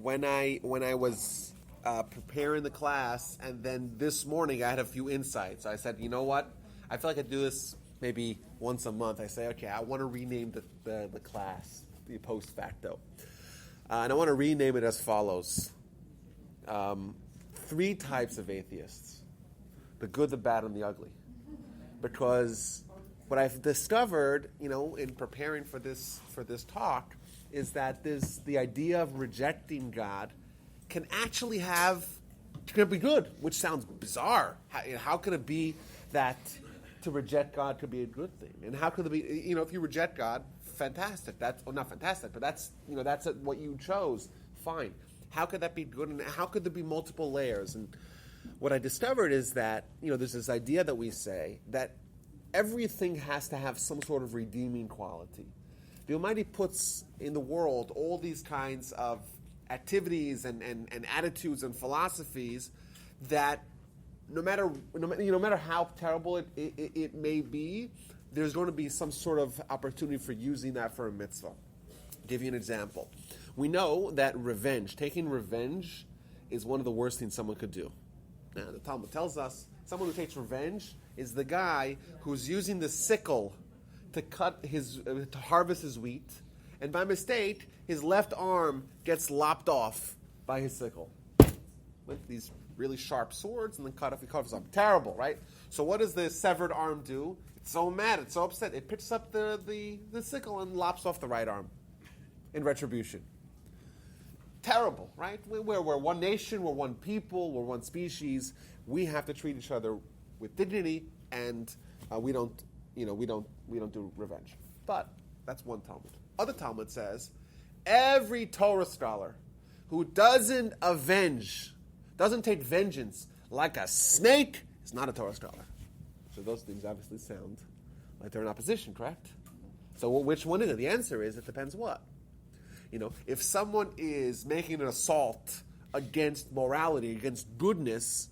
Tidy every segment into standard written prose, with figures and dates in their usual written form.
when I was preparing the class, and then this morning I had a few insights. I said, you know what? I feel like I do this maybe once a month. I say, okay, I want to rename the class, the post facto. And I want to rename it as follows. 3 types of atheists. The good, the bad, and the ugly. Because what I've discovered, in preparing for this talk, is that the idea of rejecting God can actually can be good, which sounds bizarre. How can it be that to reject God could be a good thing? And how could it be, if you reject God, fantastic. Not fantastic, but that's what you chose. Fine. How could that be good? And how could there be multiple layers? And what I discovered is that, there's this idea that we say that everything has to have some sort of redeeming quality. The Almighty puts in the world all these kinds of activities and attitudes and philosophies that no matter how terrible it may be, there's going to be some sort of opportunity for using that for a mitzvah. I'll give you an example. We know that taking revenge, is one of the worst things someone could do. Now, the Talmud tells us someone who takes revenge is the guy who's using the sickle to harvest his wheat, and by mistake, his left arm gets lopped off by his sickle with these really sharp swords, and then cut off his arm. Terrible, right? So what does the severed arm do? It's so mad, it's so upset, it picks up the sickle and lops off the right arm in retribution. Terrible, right? We're one nation, we're one people, we're one species. We have to treat each other with dignity, and we don't do revenge. But that's one Talmud. Other Talmud says every Torah scholar who doesn't take vengeance like a snake is not a Torah scholar. So those things obviously sound like they're in opposition, correct? So which one is it? The answer is it depends what. If someone is making an assault against morality, against goodness,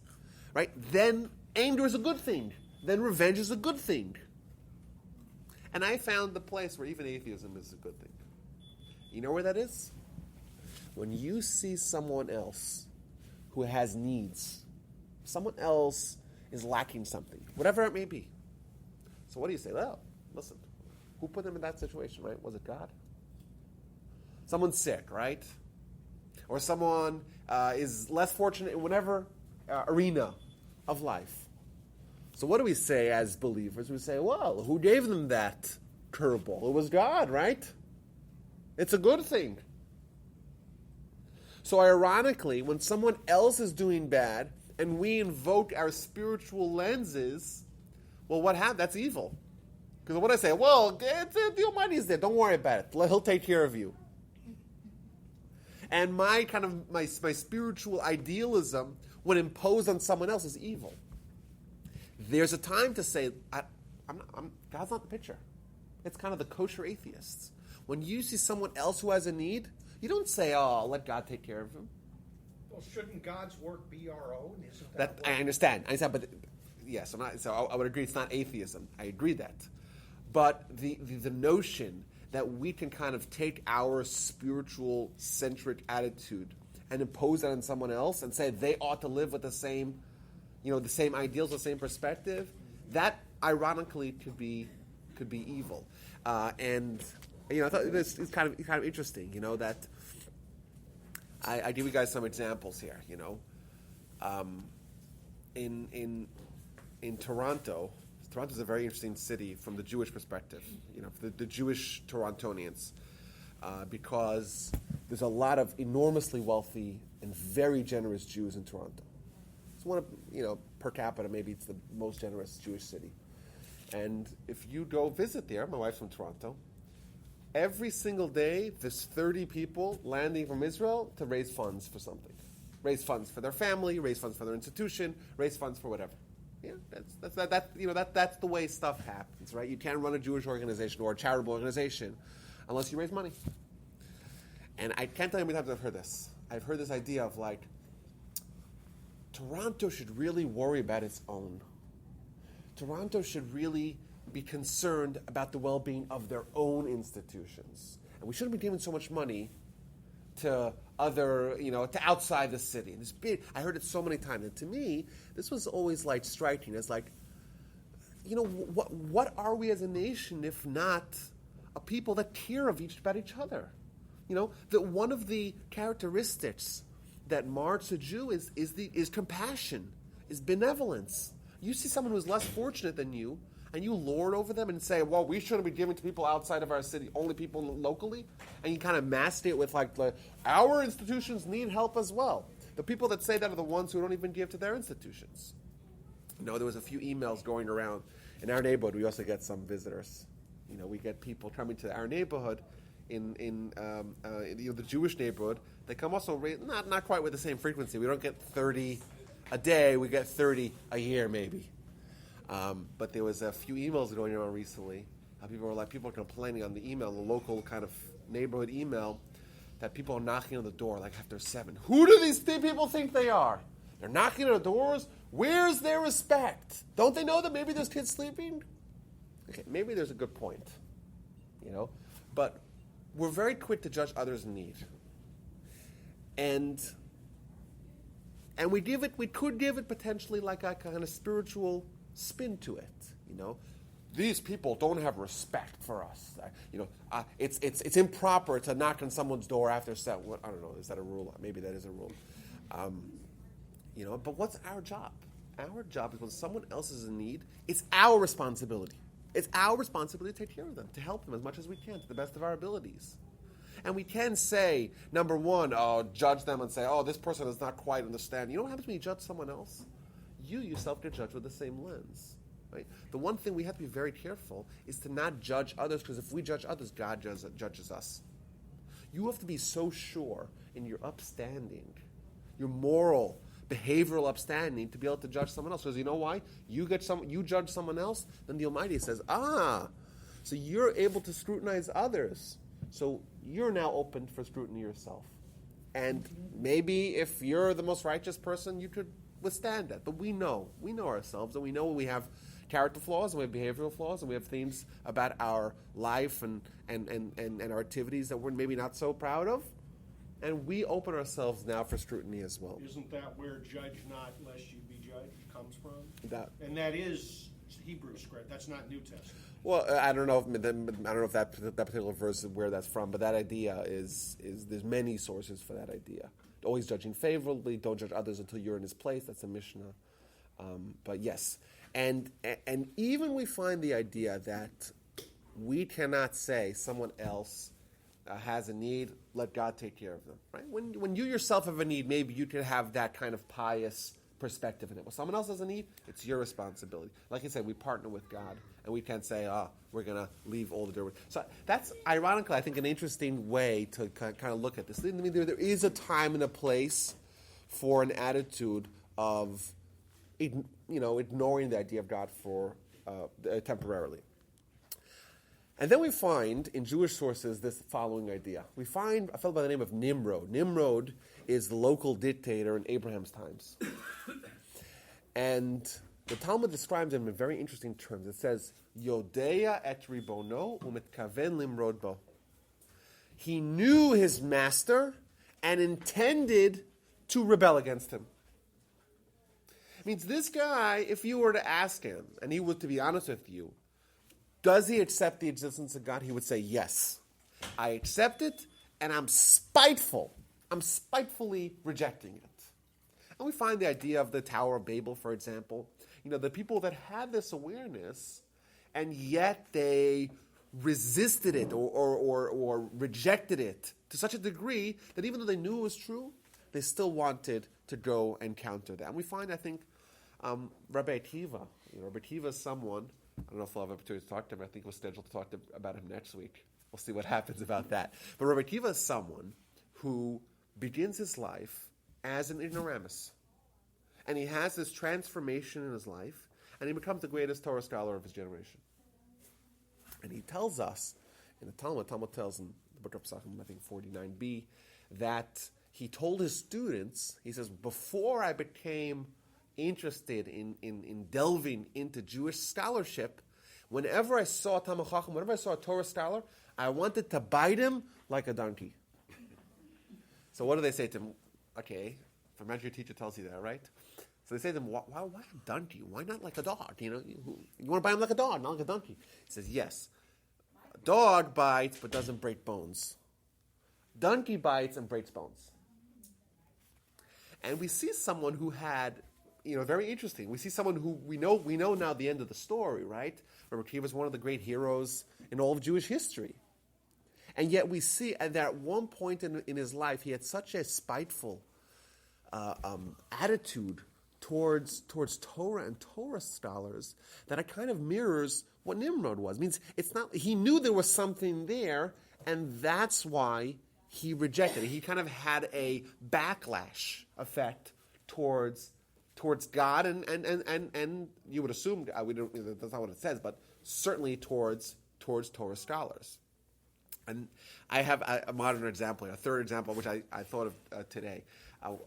right, then anger is a good thing. Then revenge is a good thing. And I found the place where even atheism is a good thing. You know where that is? When you see someone else who has needs, someone else is lacking something, whatever it may be. So what do you say? Well, listen, who put them in that situation, right? Was it God? Someone's sick, right? Or someone is less fortunate in whatever arena of life. So what do we say as believers? We say, well, who gave them that curveball? It was God, right? It's a good thing. So ironically, when someone else is doing bad and we invoke our spiritual lenses, well, what happened? That's evil. Because what I say, well, the Almighty is there. Don't worry about it. He'll take care of you. And my spiritual idealism, when imposed on someone else, is evil. There's a time to say, God's not the picture. It's kind of the kosher atheists. When you see someone else who has a need, you don't say, "Oh, let God take care of him." Well, shouldn't God's work be our own? Isn't that I understand, but yes, I would agree. It's not atheism. I agree that, but the notion that we can kind of take our spiritual centric attitude and impose that on someone else and say they ought to live with the same ideals, the same perspective, that ironically could be evil. And I thought it's kind of interesting, that I give you guys some examples here. In Toronto. Toronto is a very interesting city from the Jewish perspective, the Jewish Torontonians, because there's a lot of enormously wealthy and very generous Jews in Toronto. It's one of, per capita, maybe it's the most generous Jewish city. And if you go visit there, my wife's from Toronto, every single day there's 30 people landing from Israel to raise funds for something. Raise funds for their family, raise funds for their institution, raise funds for whatever. Yeah, that's the way stuff happens, right? You can't run a Jewish organization or a charitable organization unless you raise money. And I can't tell you how many times I've heard this. I've heard this idea of Toronto should really worry about its own. Toronto should really be concerned about the well-being of their own institutions. And we shouldn't be giving so much money to other, to outside the city. And I heard it so many times. And to me, this was always like striking as like, what are we as a nation if not a people that care about each other? That one of the characteristics that marks a Jew is compassion, is benevolence. You see someone who's less fortunate than you, and you lord over them and say, well, we shouldn't be giving to people outside of our city, only people locally, and you kind of mask it with like our institutions need help as well. The people that say that are the ones who don't even give to their institutions. There was a few emails going around. In our neighborhood, we also get some visitors. We get people coming to our neighborhood in the Jewish neighborhood. They come also, not quite with the same frequency. We don't get 30 a day. We get 30 a year, maybe. But there was a few emails going around recently. People are complaining on the email, the local kind of neighborhood email, that people are knocking on the door like after 7. Who do these people think they are? They're knocking on the doors. Where's their respect? Don't they know that maybe there's kids sleeping? Okay, maybe there's a good point, But we're very quick to judge others' need, and we could give it potentially like a kind of spiritual spin to it, These people don't have respect for us. It's improper to knock on someone's door after 7. I don't know. Is that a rule? Maybe that is a rule. But what's our job? Our job is when someone else is in need, it's our responsibility. It's our responsibility to take care of them, to help them as much as we can, to the best of our abilities. And we can say, number one, judge them and say, this person does not quite understand. You know what happens when you judge someone else? You yourself get judged with the same lens. Right? The one thing we have to be very careful is to not judge others, because if we judge others, God judges us. You have to be so sure in your upstanding, your moral, behavioral upstanding, to be able to judge someone else. Because you know why? You judge someone else, then the Almighty says, so you're able to scrutinize others. So you're now open for scrutiny yourself. And maybe if you're the most righteous person, you could withstand that. But we know ourselves, and we know we have character flaws, and we have behavioral flaws, and we have things about our life and our activities that we're maybe not so proud of. And we open ourselves now for scrutiny as well. Isn't that where judge not lest you be judged comes from? And that is Hebrew script. That's not New Testament. Well, I don't know if that particular verse is where that's from, but that idea is there's many sources for that idea. Always judging favorably, don't judge others until you're in his place. That's a Mishnah. But yes, and even we find the idea that we cannot say someone else has a need, let God take care of them. Right? When you yourself have a need, maybe you can have that kind of pious perspective in it. When someone else has a need, it's your responsibility. Like I said, we partner with God, and we can't say, we're going to leave all the dirt. So that's, ironically, I think, an interesting way to kind of look at this. I mean, there is a time and a place for an attitude of, ignoring the idea of God for temporarily. And then we find in Jewish sources this following idea. We find a fellow by the name of Nimrod. Nimrod is the local dictator in Abraham's times. And the Talmud describes him in very interesting terms. It says, Yodea et ribono umitkaven limrod bo. He knew his master and intended to rebel against him. It means this guy, if you were to ask him, and he were to be honest with you, does he accept the existence of God? He would say, yes. I accept it, and I'm spiteful. I'm spitefully rejecting it. And we find the idea of the Tower of Babel, for example. The people that had this awareness, and yet they resisted it or rejected it to such a degree that even though they knew it was true, they still wanted to go and counter that. And we find, I think, Rabbi Akiva. Rabbi Akiva is someone, I don't know if I'll have opportunity to talk to him. I think we're scheduled to talk about him next week. We'll see what happens about that. But Rabbi Akiva is someone who begins his life as an ignoramus. And he has this transformation in his life, and he becomes the greatest Torah scholar of his generation. And he tells us, in the Talmud tells in the book of Psachim, I think 49b, that he told his students, he says, before I became interested in delving into Jewish scholarship, whenever I saw a Talmud Chacham, whenever I saw a Torah scholar, I wanted to bite him like a donkey. So what do they say to him? Okay, if imagine your teacher tells you that, right? So they say to him, why a donkey? Why not like a dog? You want to buy him like a dog, not like a donkey. He says, yes. A dog bites but doesn't break bones. Donkey bites and breaks bones. And we see someone who had, very interesting. We see someone who we know now the end of the story, right? Remember, he was one of the great heroes in all of Jewish history. And yet we see that at one point in his life, he had such a spiteful attitude towards Torah and Torah scholars that it kind of mirrors what Nimrod was. It means it's not. He knew there was something there, and that's why he rejected it. He kind of had a backlash effect towards God, and you would assume that's not what it says, but certainly towards Torah scholars. And I have a modern example, a third example, which I thought of today.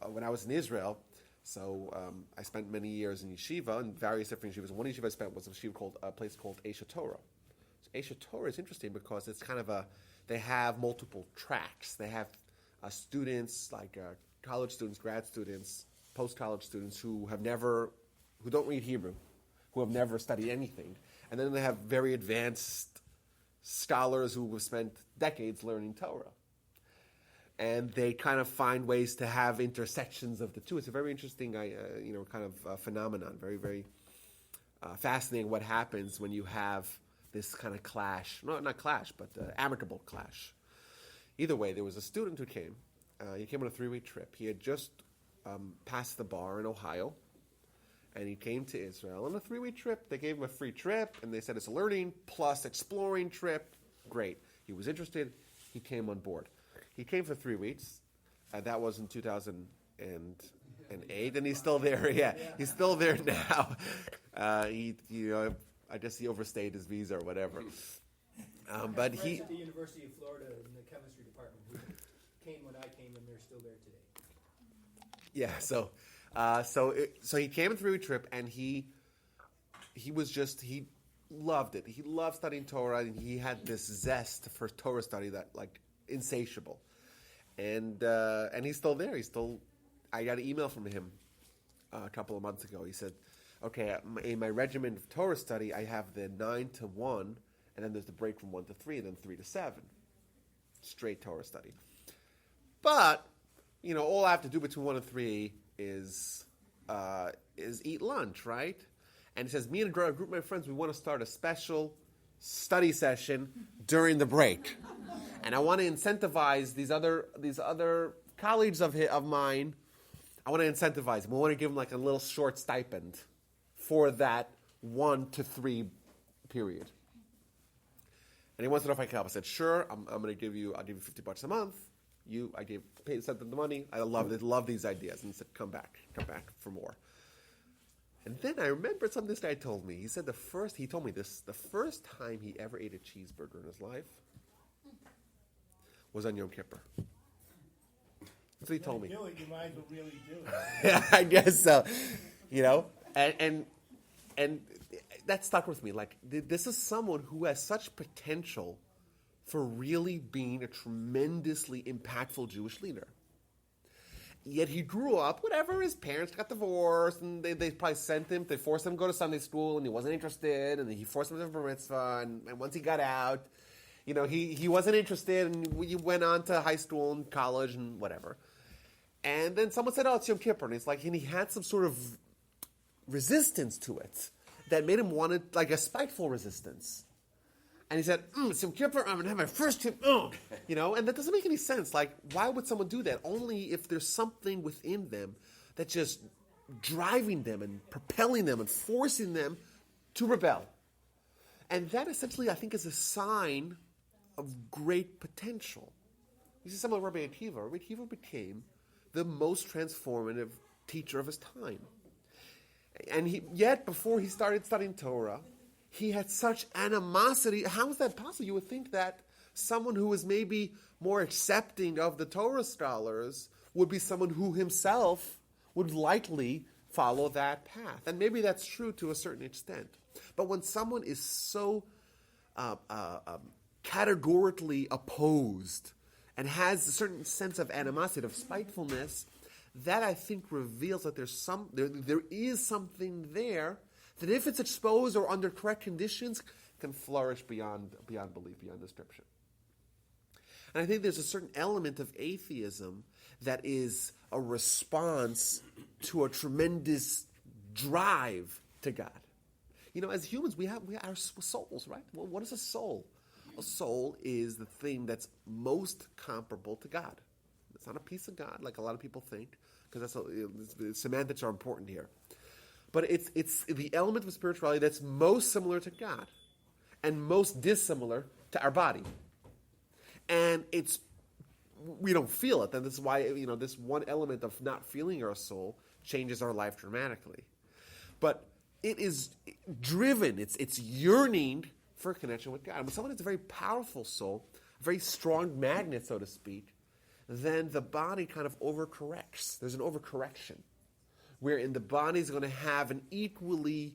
When I was in Israel, I spent many years in yeshiva, in various different yeshivas. One yeshiva I spent was a place called Esha Torah. So Esha Torah is interesting because it's kind of they have multiple tracks. They have students, like college students, grad students, post-college students who don't read Hebrew, who have never studied anything. And then they have very advanced scholars who have spent decades learning Torah. And they kind of find ways to have intersections of the two. It's a very interesting, kind of phenomenon. Very, very fascinating what happens when you have this kind of clash. No, not clash, but amicable clash. Either way, there was a student who came. He came on a 3-week trip. He had just passed the bar in Ohio, and he came to Israel on a 3-week trip. They gave him a free trip, and they said it's a learning plus exploring trip. Great. He was interested. He came on board. He came for 3 weeks. That was in 2008, and he's still there. Yeah, he's still there now. I guess he overstayed his visa or whatever. But he at the University of Florida in the chemistry department who came when I came, and they're still there today. Yeah. So he came on a 3-week trip, and he loved it. He loved studying Torah, and he had this zest for Torah study that insatiable, and he's still there. I got an email from him a couple of months ago. He said, "Okay, in my regimen of Torah study, I have the 9 to 1, and then there's the break from 1 to 3, and then 3 to 7, straight Torah study. But all I have to do between 1 and 3 is eat lunch, right?" And he says, "Me and a group of my friends, we want to start a special study session during the break. And I want to incentivize these other colleagues of mine. I want to incentivize them. I want to give them a little short stipend for that 1 to 3 period." And he wants to know if I can help. I said, "Sure, I'll give you $50 a month. Sent them the money. I love these ideas." And he said, come back for more. And then I remembered something this guy told me. He said the first time he ever ate a cheeseburger in his life was on Yom Kippur. That's what he told me. Do it, you might as well really do it. Yeah, I guess so. And that stuck with me. This is someone who has such potential for really being a tremendously impactful Jewish leader. Yet he grew up, whatever, his parents got divorced, and they probably they forced him to go to Sunday school, and he wasn't interested, and he forced him to have a bar mitzvah, and once he got out, he wasn't interested, and he went on to high school and college and whatever. And then someone said, "Oh, it's Yom Kippur," and and he had some sort of resistance to it that made him want it, a spiteful resistance. And he said, "It's Yom Kippur, I'm going to have my first trip." And that doesn't make any sense. Why would someone do that? Only if there's something within them that's just driving them and propelling them and forcing them to rebel. And that essentially, I think, is a sign of great potential. You see someone like Rabbi Akiva. Rabbi Akiva became the most transformative teacher of his time. And yet, before he started studying Torah, he had such animosity. How is that possible? You would think that someone who was maybe more accepting of the Torah scholars would be someone who himself would likely follow that path. And maybe that's true to a certain extent. But when someone is so categorically opposed and has a certain sense of animosity, of spitefulness, that I think reveals that there is something there that, if it's exposed or under correct conditions, can flourish beyond belief, beyond description. And I think there's a certain element of atheism that is a response to a tremendous drive to God. As humans, we have our souls, right? Well, what is a soul? A soul is the thing that's most comparable to God. It's not a piece of God like a lot of people think, because semantics are important here. But it's the element of spirituality that's most similar to God and most dissimilar to our body. And we don't feel it. And this is why, this one element of not feeling our soul changes our life dramatically. But it is driven, it's yearning for a connection with God. When someone has a very powerful soul, a very strong magnet, so to speak, then the body kind of overcorrects. There's an overcorrection, wherein the body is going to have an equally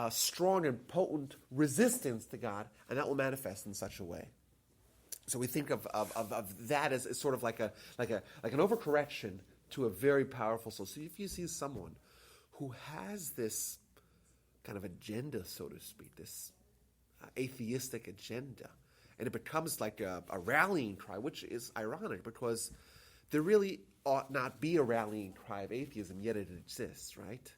strong and potent resistance to God, and that will manifest in such a way. So we think of that as sort of like an overcorrection to a very powerful soul. So if you see someone who has this kind of agenda, so to speak, this atheistic agenda, and it becomes like a rallying cry, which is ironic because there really ought not be a rallying cry of atheism, yet it exists, right?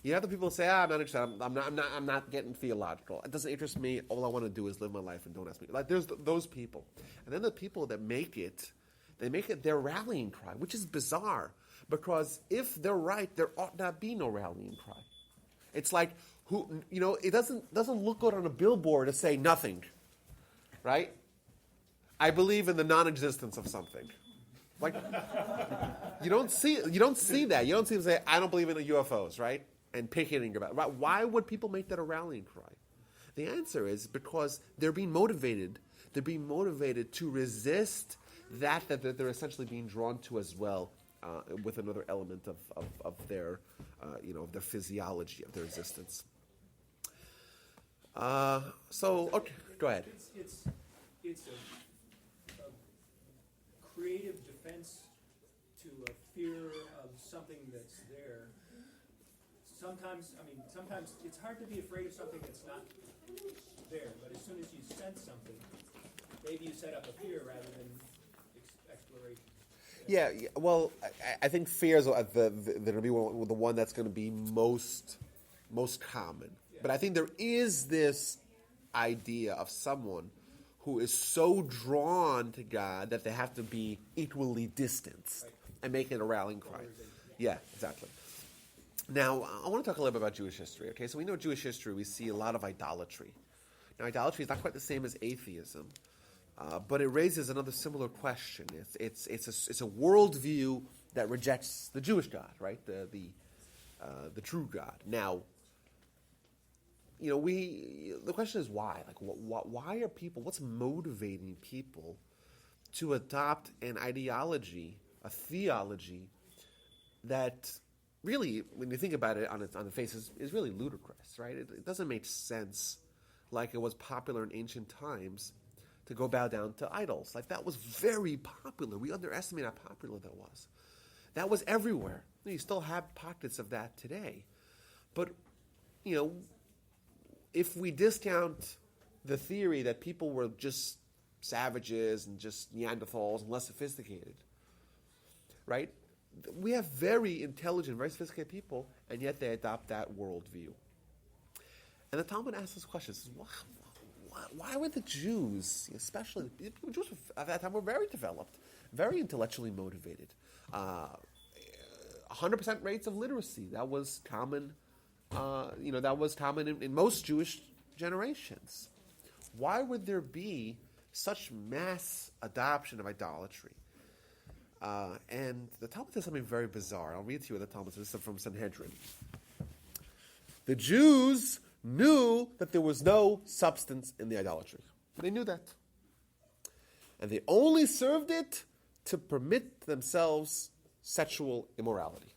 You have the people who say, I'm not interested, I'm not getting theological. It doesn't interest me. All I want to do is live my life and don't ask me. Like, there's those people. And then the people that make it their rallying cry, which is bizarre. Because if they're right, there ought not be no rallying cry. It's like, it doesn't look good on a billboard to say nothing, right? I believe in the non-existence of something. Like, you don't see that. You don't see them say, I don't believe in the UFOs, right? And picketing about it. Why would people make that a rallying cry? The answer is because they're being motivated. They're being motivated to resist that they're essentially being drawn to as well, with another element of their their physiology, of their existence. Okay, go ahead. It's a creative defense to a fear of something that's there. Sometimes it's hard to be afraid of something that's not there, but as soon as you sense something, maybe you set up a fear rather than exploration. Yeah. Well, I think fear is going to be the one that's going to be most common. Yeah. But I think there is this idea of someone who is so drawn to God that they have to be equally distanced, right, and make it a rallying cry. Yeah, exactly. Now, I want to talk a little bit about Jewish history. Okay, so we know Jewish history, we see a lot of idolatry. Now, idolatry is not quite the same as atheism, but it raises another similar question. It's a worldview that rejects the Jewish God, right? The true God. Now, the question is why? Like, why are people? What's motivating people to adopt an ideology, a theology that really, when you think about it on the face, is really ludicrous, right? It doesn't make sense, like it was popular in ancient times to go bow down to idols. Like, that was very popular. We underestimate how popular that was. That was everywhere. You still have pockets of that today. But, if we discount the theory that people were just savages and just Neanderthals and less sophisticated, right? We have very intelligent, very sophisticated people, and yet they adopt that worldview. And the Talmud asks this question: why were the Jews, especially the Jews at that time, were very developed, very intellectually motivated, 100% rates of literacy? That was common. That was common in most Jewish generations. Why would there be such mass adoption of idolatry? And the Talmud says something very bizarre. I'll read to you what the Talmud says. This is from Sanhedrin. The Jews knew that there was no substance in the idolatry. They knew that. And they only served it to permit themselves sexual immorality.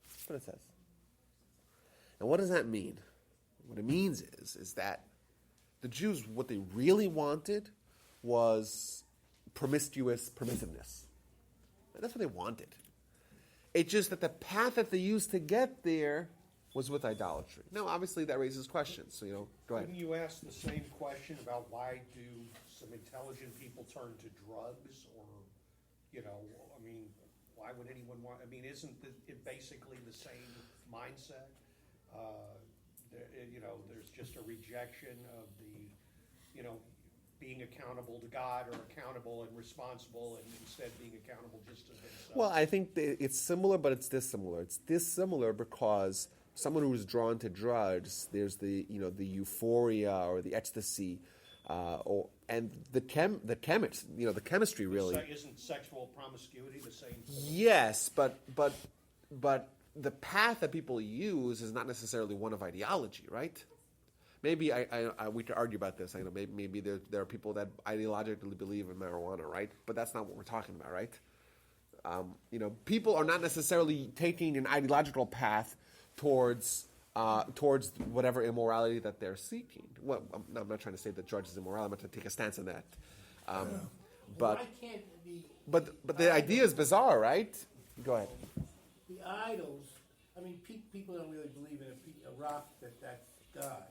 That's what it says. Now, what does that mean? What it means is that the Jews, what they really wanted was promiscuous permissiveness. And that's what they wanted. It's just that the path that they used to get there was with idolatry. Now, obviously, that raises questions. So, go ahead. Wouldn't you ask the same question about why do some intelligent people turn to drugs, or, why would anyone want? Isn't it basically the same mindset? There's just a rejection of the, being accountable to God, or accountable and responsible, and instead being accountable just to themselves. Well, I think it's similar, but it's dissimilar. It's dissimilar because someone who is drawn to drugs, there's the euphoria or the ecstasy, and the chemistry really. Isn't sexual promiscuity the same thing? Yes, but the path that people use is not necessarily one of ideology, right? Maybe we could argue about this. I know maybe there are people that ideologically believe in marijuana, right? But that's not what we're talking about, right? People are not necessarily taking an ideological path towards whatever immorality that they're seeking. Well, I'm not trying to say that drugs is immoral. I'm not going to take a stance on that. But why can't it be? But the idea is bizarre, right? Go ahead. The idols. People don't really believe in a rock that's God,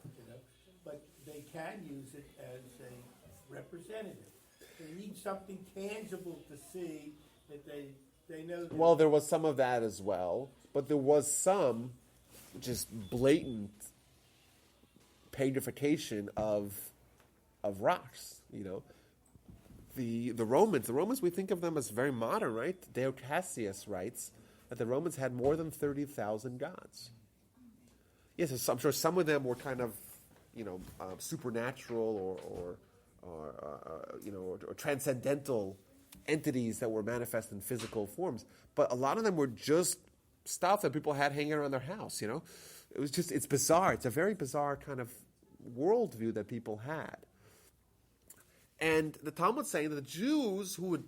but they can use it as a representative. They need something tangible to see that they know. Well, there was some of that as well, but there was some just blatant paganification of rocks. The Romans, we think of them as very modern, right? Dio Cassius writes that the Romans had more than 30,000 gods. Yes, I'm sure some of them were kind of, supernatural or transcendental entities that were manifest in physical forms. But a lot of them were just stuff that people had hanging around their house. It's bizarre. It's a very bizarre kind of worldview that people had. And the Talmud's saying that the Jews who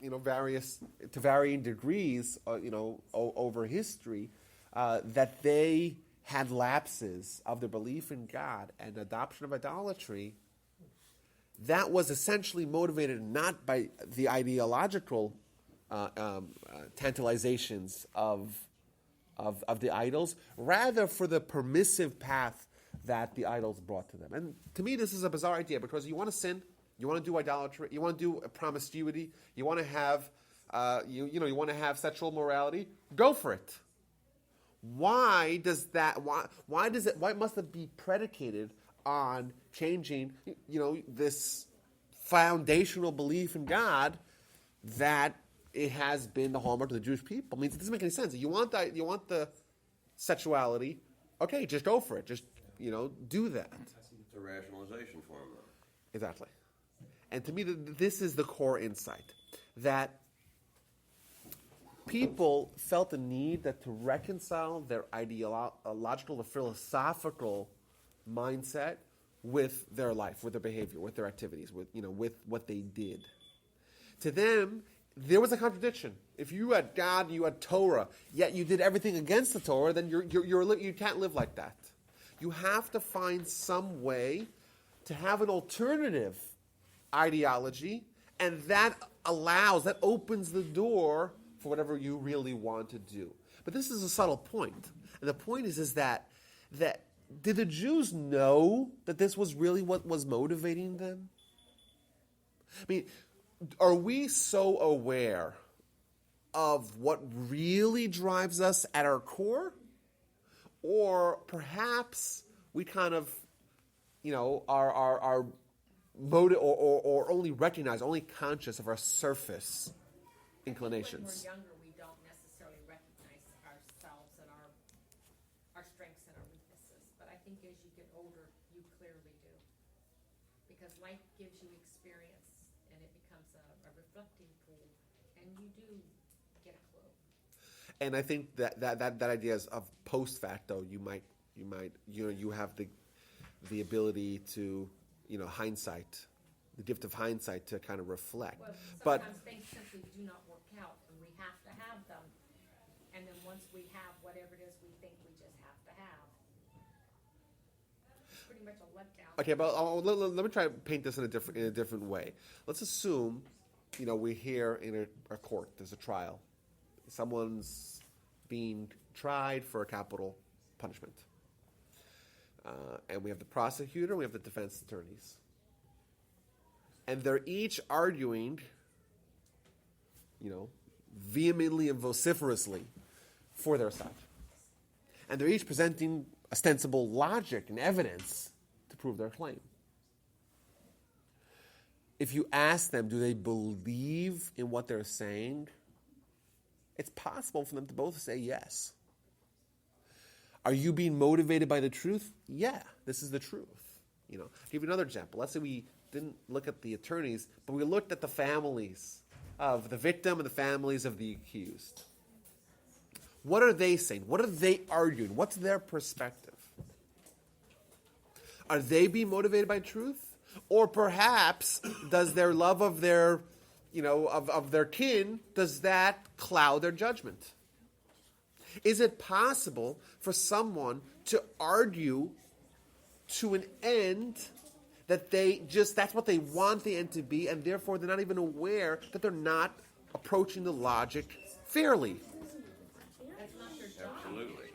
to varying degrees, over history, that they had lapses of their belief in God and adoption of idolatry, that was essentially motivated not by the ideological tantalizations of the idols, rather for the permissive path that the idols brought to them. And to me, this is a bizarre idea, because you want to sin, you want to do idolatry, you want to do promiscuity, you want to have you want to have sexual morality, go for it. Why must it be predicated on changing, this foundational belief in God that it has been the hallmark of the Jewish people? It doesn't make any sense. You want the sexuality, okay, just go for it. Just, do that. It's a rationalization for them, though. Exactly. And to me, this is the core insight, that people felt the need to reconcile their ideological or philosophical mindset with their life, with their behavior, with their activities, with what they did. To them, there was a contradiction. If you had God, you had Torah, yet you did everything against the Torah, then you can't live like that. You have to find some way to have an alternative ideology, and that opens the door for whatever you really want to do. But this is a subtle point. And the point is that did the Jews know that this was really what was motivating them? Are we so aware of what really drives us at our core? Or perhaps we kind of, are motive or only conscious of our surface inclinations. When we're younger, we don't necessarily recognize ourselves and our strengths and our weaknesses. But I think as you get older, you clearly do. Because life gives you experience, and it becomes a reflecting pool, and you do get a clue. And I think that idea is of post facto. You have the ability to, hindsight, the gift of hindsight to kind of reflect. Well, sometimes things simply do not work out, and we have to have them. And then once we have whatever it is we think we just have to have. pretty much a letdown. Okay, but let me try to paint this in a different way. Let's assume, we're here in a court. There's a trial. Someone's being tried for a capital punishment. And we have the prosecutor, we have the defense attorneys. And they're each arguing, vehemently and vociferously for their side. And they're each presenting ostensible logic and evidence to prove their claim. If you ask them, do they believe in what they're saying? It's possible for them to both say yes. Are you being motivated by the truth? Yeah, this is the truth. I'll give you another example. Let's say we didn't look at the attorneys, but we looked at the families of the victim and the families of the accused. What are they saying? What are they arguing? What's their perspective? Are they being motivated by truth? Or perhaps does their love of their, of their kin, does that cloud their judgment? Is it possible for someone to argue to an end that that's what they want the end to be, and therefore they're not even aware that they're not approaching the logic fairly? That's not your job. Absolutely.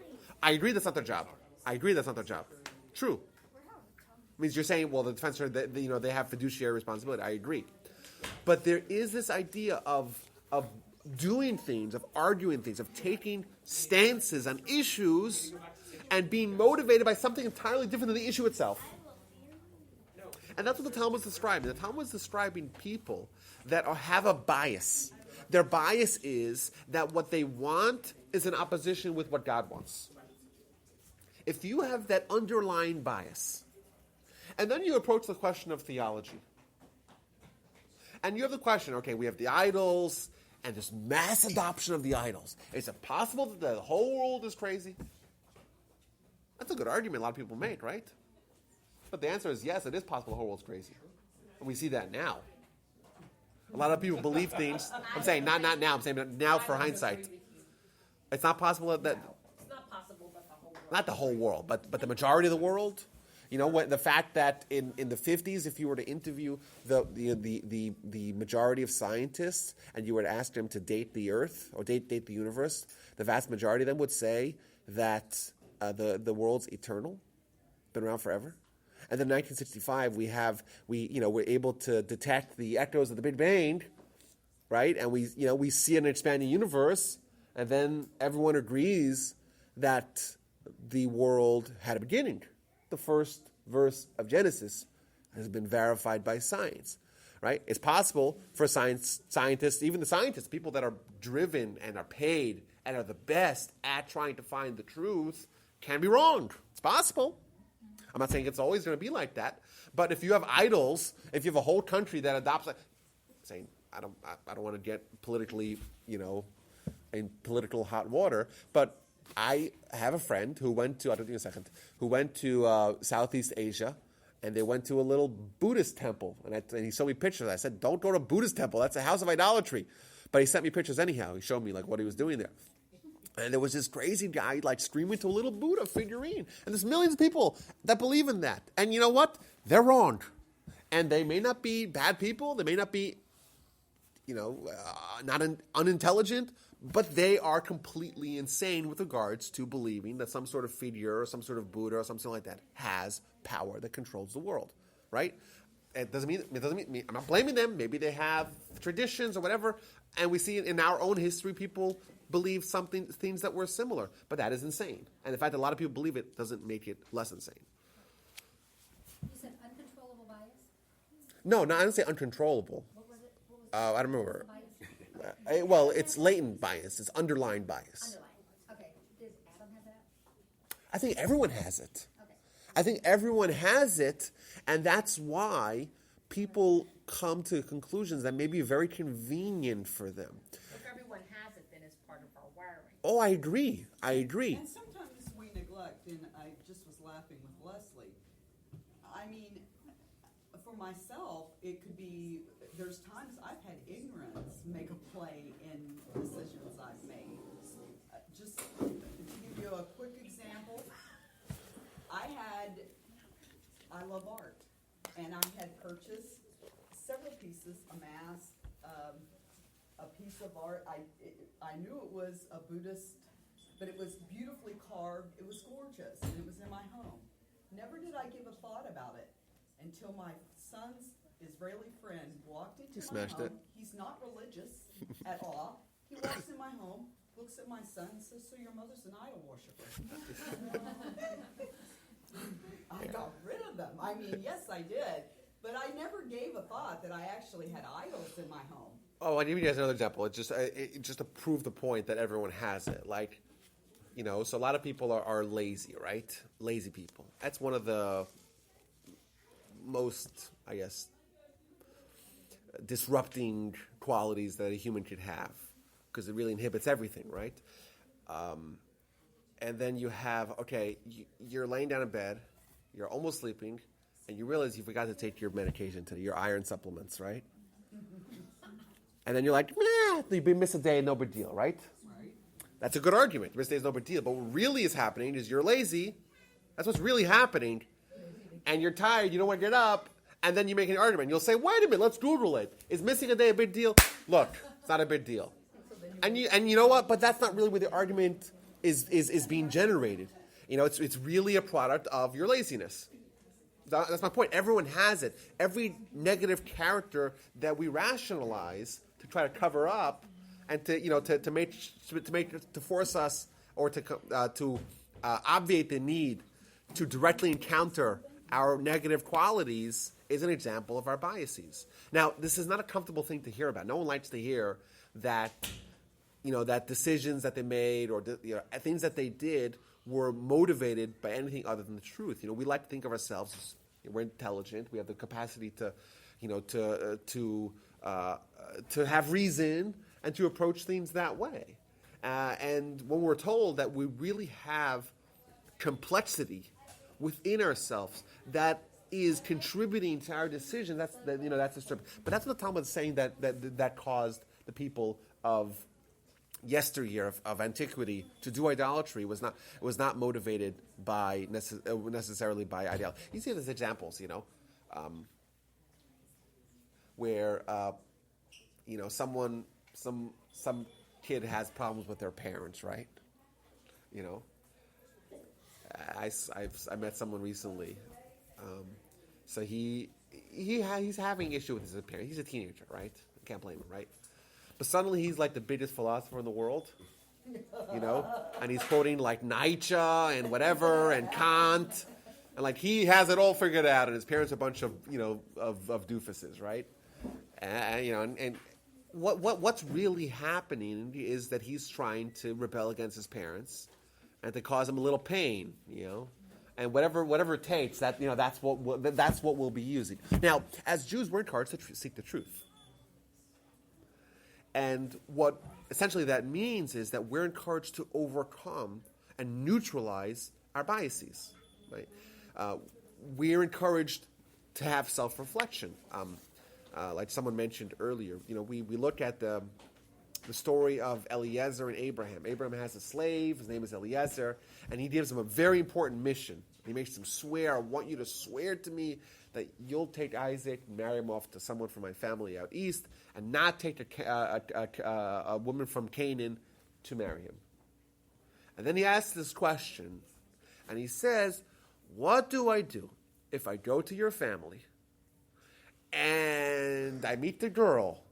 I agree that's not their job. True. Means you're saying, well, the defense attorney, they have fiduciary responsibility. I agree. But there is this idea of doing things, of arguing things, of taking stances on issues and being motivated by something entirely different than the issue itself. And that's what the Talmud is describing. The Talmud is describing people that have a bias. Their bias is that what they want is in opposition with what God wants. If you have that underlying bias, and then you approach the question of theology, and you have the question, okay, we have the idols, and this mass adoption of the idols. Is it possible that the whole world is crazy? That's a good argument a lot of people make, right? But the answer is yes, it is possible the whole world's crazy. And we see that now. A lot of people believe things. I'm saying not now, I'm saying now for hindsight. It's not possible that It's not possible, but the whole world. not the whole world, but the majority of the world. The fact that in the 50s, if you were to interview the majority of scientists and you were to ask them to date the Earth or date the universe, the vast majority of them would say that the world's eternal, been around forever. And then in 1965, we're able to detect the echoes of the Big Bang, right? And we see an expanding universe, and then everyone agrees that the world had a beginning. The first verse of Genesis has been verified by science, right? It's possible for scientists, even the scientists, people that are driven and are paid and are the best at trying to find the truth, can be wrong. It's possible. I'm not saying it's always going to be like that, but if you have idols, if you have a whole country that adopts, saying I don't want to get politically, in political hot water, but I have a friend who went to Southeast Asia, and they went to a little Buddhist temple, and he showed me pictures. I said, don't go to a Buddhist temple. That's a house of idolatry. But he sent me pictures anyhow. He showed me what he was doing there. And there was this crazy guy screaming to a little Buddha figurine. And there's millions of people that believe in that. And you know what? They're wrong. And they may not be bad people. They may not be, not unintelligent. But they are completely insane with regards to believing that some sort of figure or some sort of Buddha or something like that has power that controls the world, right? It doesn't mean I'm not blaming them. Maybe they have traditions or whatever, and we see in our own history people believe things that were similar, but that is insane. And the fact that a lot of people believe it doesn't make it less insane. You said uncontrollable bias? No, I didn't say uncontrollable. What was it? I don't remember. Bias? Well, it's latent bias. It's underlying bias. Underlying. Okay. Does Adam have that? I think everyone has it. Okay. I think everyone has it, and that's why people come to conclusions that may be very convenient for them. If everyone has it, then it's part of our wiring. Oh, I agree. And sometimes we neglect, and I just was laughing with Leslie. I mean, for myself, it could be, there's times I've had ignorance make a play in decisions I've made. Just to give you a quick example, I had I love art. And I had purchased several pieces, a mask, a piece of art. I knew it was a Buddhist, but it was beautifully carved. It was gorgeous, and it was in my home. Never did I give a thought about it until my son's Israeli friend walked into my smashed home. it. He's not religious at all. He walks in my home, looks at my son, and says, "So your mother's an idol worshiper." I got rid of them. I mean, yes, I did. But I never gave a thought that I actually had idols in my home. Oh, I'll give you guys another example. It's just to prove the point that everyone has it. Like, so a lot of people are lazy, right? Lazy people. That's one of the most, I guess, disrupting qualities that a human could have, because it really inhibits everything, right? And then you have, you're laying down in bed, you're almost sleeping, and you realize you forgot to take your medication today, your iron supplements, right? And then you're like, nah, you miss a day, no big deal, right? Right. That's a good argument. Miss a day is no big deal. But what really is happening is you're lazy. That's what's really happening. And you're tired, you don't want to get up, and then you make an argument. You'll say, wait a minute, let's Google it. Is missing a day a big deal? Look, it's not a big deal. And you know what? But that's not really where the argument is being generated. It's really a product of your laziness. That's my point. Everyone has it. Every negative character that we rationalize to try to cover up, and to force us or to obviate the need to directly encounter our negative qualities is an example of our biases. Now, this is not a comfortable thing to hear about. No one likes to hear that, that decisions that they made or things that they did were motivated by anything other than the truth. We like to think of ourselves as we're intelligent. We have the capacity to have reason and to approach things that way. And when we're told that we really have complexity within ourselves that is contributing to our decision, that's disturbing. But that's what the Talmud is saying that caused the people of yesteryear of antiquity to do idolatry was not motivated by necessarily by ideology. You see those examples, where some kid has problems with their parents, right? I met someone recently. So he's having issue with his parents. He's a teenager, right? Can't blame him, right? But suddenly he's like the biggest philosopher in the world, and he's quoting like Nietzsche and whatever and Kant, and like he has it all figured out, and his parents are a bunch of of doofuses, right? And what's really happening is that he's trying to rebel against his parents and to cause them a little pain, and whatever it takes. That's what we'll be using. Now, as Jews, we're encouraged to seek the truth. And what essentially that means is that we're encouraged to overcome and neutralize our biases. Right? We're encouraged to have self-reflection. Like someone mentioned earlier, we look at the story of Eliezer and Abraham. Abraham has a slave. His name is Eliezer, and he gives him a very important mission. He makes him swear, I want you to swear to me that you'll take Isaac and marry him off to someone from my family out east and not take a woman from Canaan to marry him. And then he asks this question, and he says, what do I do if I go to your family and I meet the girl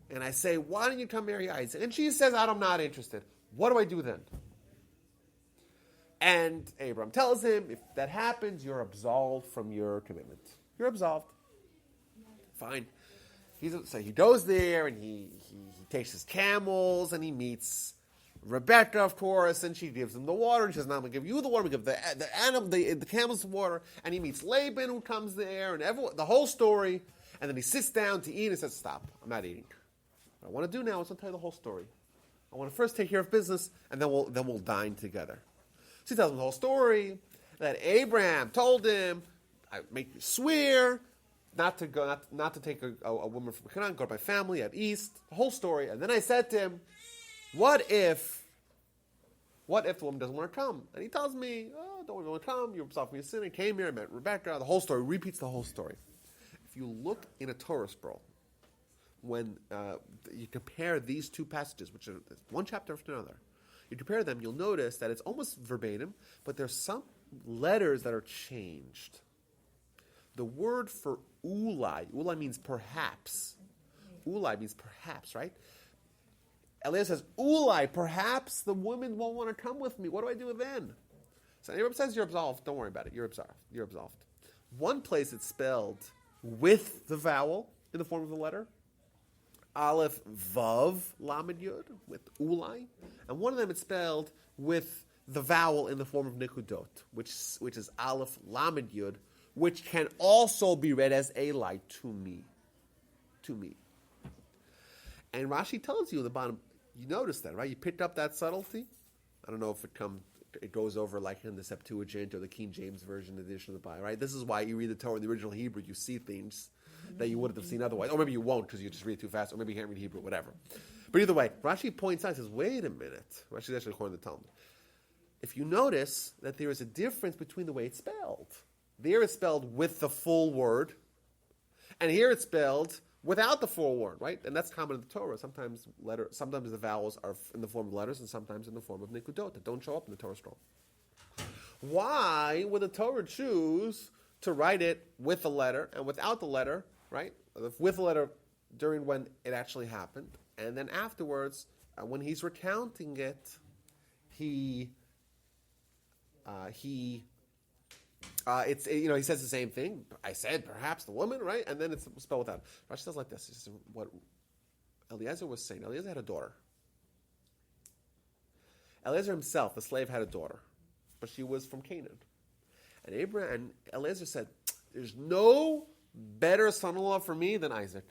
and I say, why don't you come marry Isaac? And she says, I'm not interested. What do I do then? And Abram tells him, if that happens, you're absolved from your commitment. You're absolved. Fine. So he goes there, and he takes his camels, and he meets Rebecca, of course, and she gives him the water. And she says, "Now I'm going to give you the water. We give the camels the water." And he meets Laban, who comes there, and the whole story. And then he sits down to eat and says, "Stop! I'm not eating. What I want to do now is I'll tell you the whole story. I want to first take care of business, and then we'll dine together." So he tells him the whole story, that Abraham told him, I make you swear not to take a woman from Canaan, go to my family at east, the whole story. And then I said to him, what if What if the woman doesn't want to come? And he tells me, oh, don't want to come. You're absolved from your sin. I came here. I met Rebecca. The whole story repeats the whole story. If you look in a Torah scroll, when you compare these two passages, which are one chapter after another, you compare them, you'll notice that it's almost verbatim, but there's some letters that are changed. The word for ulai means perhaps. Ulai means perhaps, right? Eliezer says, ulai, perhaps the woman won't want to come with me. What do I do then? So Abraham says, you're absolved. Don't worry about it. You're absolved. You're absolved. One place it's spelled with the vowel in the form of the letter. Aleph, Vav, Lamed, Yud, with ulai. And one of them it's spelled with the vowel in the form of nikudot, which is Aleph, Lamed, Yud, which can also be read as Elai, to me. To me. And Rashi tells you at the bottom, you notice that, right? You picked up that subtlety. I don't know if it goes over like in the Septuagint or the King James Version edition of the Bible, right? This is why you read the Torah in the original Hebrew, you see things that you wouldn't have seen otherwise. Or maybe you won't because you just read it too fast, or maybe you can't read Hebrew, whatever. But either way, Rashi points out, says, wait a minute. Rashi is actually quoting the Talmud. If you notice that there is a difference between the way it's spelled. There it's spelled with the full word, and here it's spelled without the full word, right? And that's common in the Torah. Sometimes the vowels are in the form of letters, and sometimes in the form of nikudot that don't show up in the Torah scroll. Why would the Torah choose to write it with the letter and without the letter, right? With the letter during when it actually happened, and then afterwards, when he's recounting it, he says the same thing. I said, perhaps the woman, right? And then it's spelled without. Rashi says like this. He says what Eliezer was saying. Eliezer had a daughter. Eliezer himself, the slave, had a daughter, but she was from Canaan. And Abraham and Eliezer said, there's no better son-in-law for me than Isaac.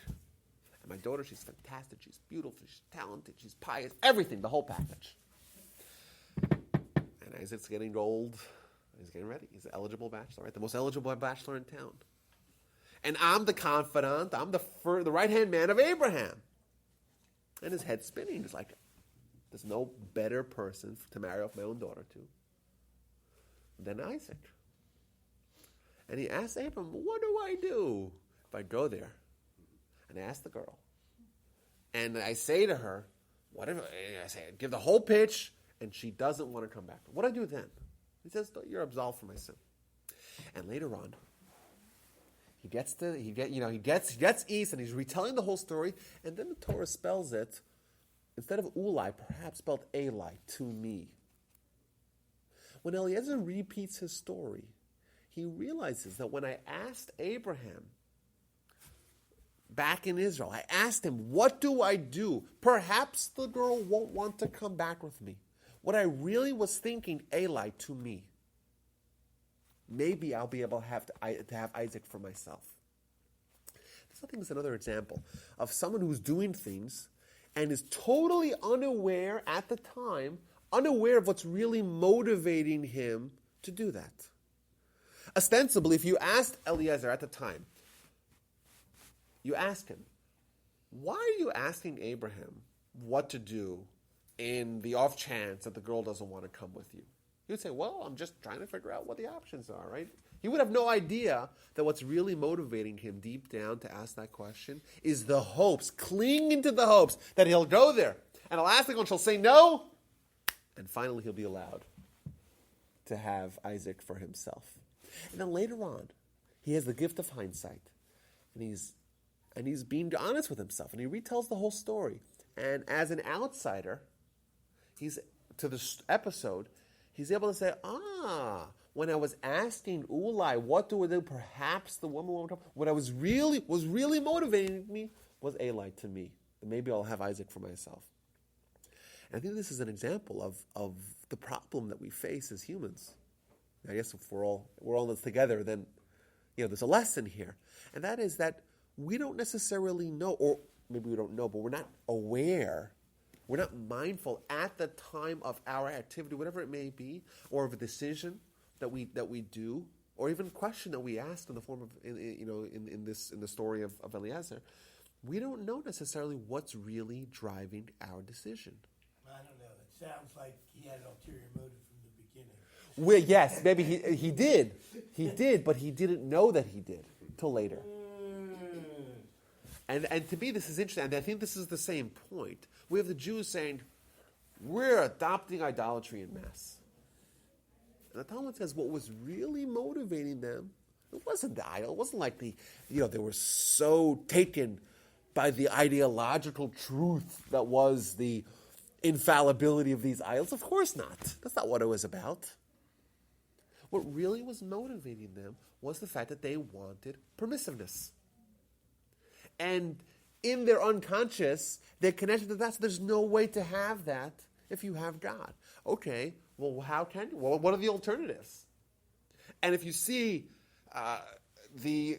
And my daughter, she's fantastic. She's beautiful. She's talented. She's pious. Everything, the whole package. And Isaac's getting old. He's getting ready. He's an eligible bachelor, right? The most eligible bachelor in town. And I'm the confidant. I'm the right-hand man of Abraham. And his head's spinning. He's like, there's no better person to marry off my own daughter to than Isaac. And he asks Abraham, what do I do if I go there and ask the girl? And I say to her, give the whole pitch, and she doesn't want to come back. What do I do then? He says, you're absolved from my sin. And later on, he gets east, and he's retelling the whole story, and then the Torah spells it, instead of ulai, perhaps spelled elai, to me. When Eliezer repeats his story, he realizes that when I asked Abraham back in Israel, I asked him, what do I do? Perhaps the girl won't want to come back with me. What I really was thinking, Eli, to me. Maybe I'll be able to have Isaac for myself. This, I think, is another example of someone who's doing things and is totally unaware at the time, unaware of what's really motivating him to do that. Ostensibly, if you asked Eliezer at the time, you asked him, why are you asking Abraham what to do in the off chance that the girl doesn't want to come with you? He would say, well, I'm just trying to figure out what the options are, right? He would have no idea that what's really motivating him deep down to ask that question is the hopes, clinging to the hopes that he'll go there. And I'll ask the girl and she'll say no. And finally he'll be allowed to have Isaac for himself. And then later on, he has the gift of hindsight. And he's being honest with himself. And he retells the whole story. And as an outsider, to this episode, he's able to say, when I was asking Ulai, what do I do? Perhaps the woman won't come. What was really motivating me was Eli to me. And maybe I'll have Isaac for myself. And I think this is an example of the problem that we face as humans. I guess if we're all in this together, then there's a lesson here. And that is that we don't necessarily know, or maybe we don't know, but we're not aware. We're not mindful at the time of our activity, whatever it may be, or of a decision that we do, or even a question that we ask in the form of in the story of Eliezer. We don't know necessarily what's really driving our decision. I don't know. sounds like he had an ulterior motive from the beginning. Well, yes, maybe he did. He did, but he didn't know that he did till later. And to me, this is interesting, and I think this is the same point. We have the Jews saying, we're adopting idolatry in mass. And the Talmud says what was really motivating them, it wasn't the idol. It wasn't like they were so taken by the ideological truth that was the infallibility of these idols. Of course not. That's not what it was about. What really was motivating them was the fact that they wanted permissiveness. And in their unconscious, they're connected to that. So there's no way to have that if you have God. Okay, well, how can you? Well, what are the alternatives? And if you see the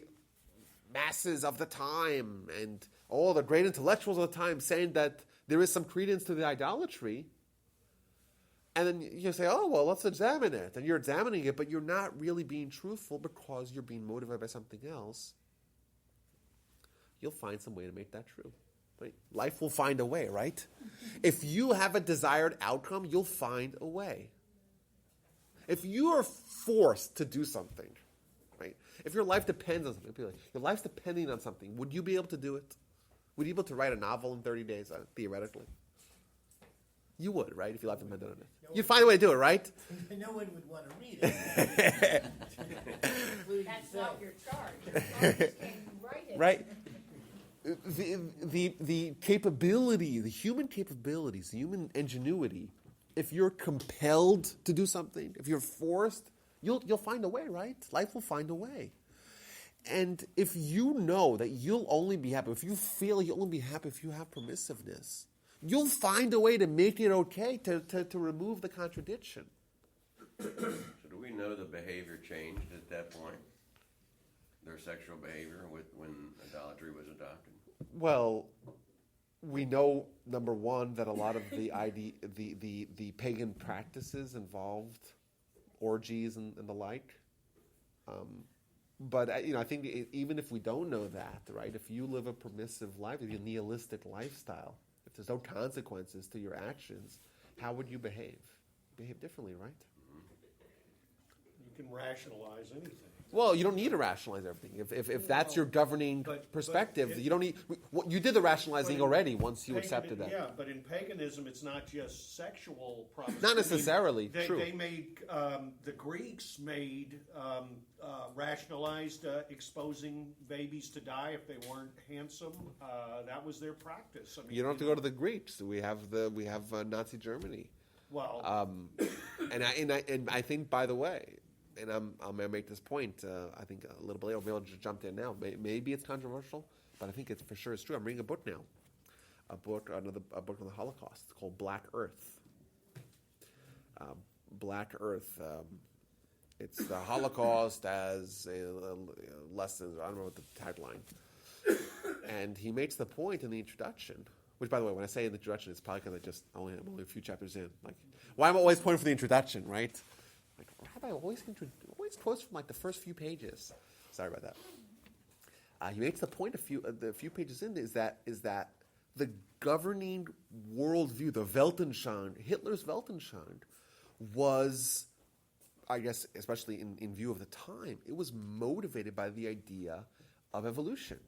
masses of the time and all the great intellectuals of the time saying that there is some credence to the idolatry, and then you say, oh, well, let's examine it. And you're examining it, but you're not really being truthful because you're being motivated by something else. You'll find some way to make that true. Right? Life will find a way, right? If you have a desired outcome, you'll find a way. If you are forced to do something, right? If your life depends on something, your life's depending on something, would you be able to do it? Would you be able to write a novel in 30 days, theoretically? You would, right, if your life depended on it. You'd find a way to do it, right? No one would want to read it. That's not your charge. Your charge is can you write it? Right? The capability, the human capabilities, the human ingenuity, if you're compelled to do something, if you're forced, you'll find a way, right? Life will find a way. And if you know that you'll only be happy, if you feel you'll only be happy if you have permissiveness, you'll find a way to make it okay, to remove the contradiction. So do we know the behavior changed at that point? Their sexual behavior when idolatry was adopted? Well, we know, number one, that a lot of the pagan practices involved orgies and the like. But I think even if we don't know that, right? If you live a permissive life, if you have a nihilistic lifestyle, if there's no consequences to your actions, how would you behave? Behave differently, right? You can rationalize anything. Well, you don't need to rationalize everything. If that's your governing perspective, you don't need. You did the rationalizing already once you accepted that. Yeah, but in paganism, it's not just sexual problems. Not necessarily. True. They made the Greeks rationalized exposing babies to die if they weren't handsome. That was their practice. I mean, You don't have to go to the Greeks. We have Nazi Germany. Well, And I think, by the way, and I'm going to make this point, I think a little bit later, maybe I'll just jump in now. Maybe it's controversial, but I think it's for sure it's true. I'm reading a book now, a book on the Holocaust. It's called Black Earth. Black Earth. It's the Holocaust as a lesson. I don't know what the tagline. And he makes the point in the introduction, which, by the way, when I say in the introduction, it's probably because I'm only a few chapters in. Like, why am I always pointing for the introduction, right? Like, Rabbi always quotes from like the first few pages. Sorry about that. He makes the point a few pages in is that the governing worldview, the Weltanschauung, Hitler's Weltanschauung, was, I guess, especially in view of the time, it was motivated by the idea of evolution.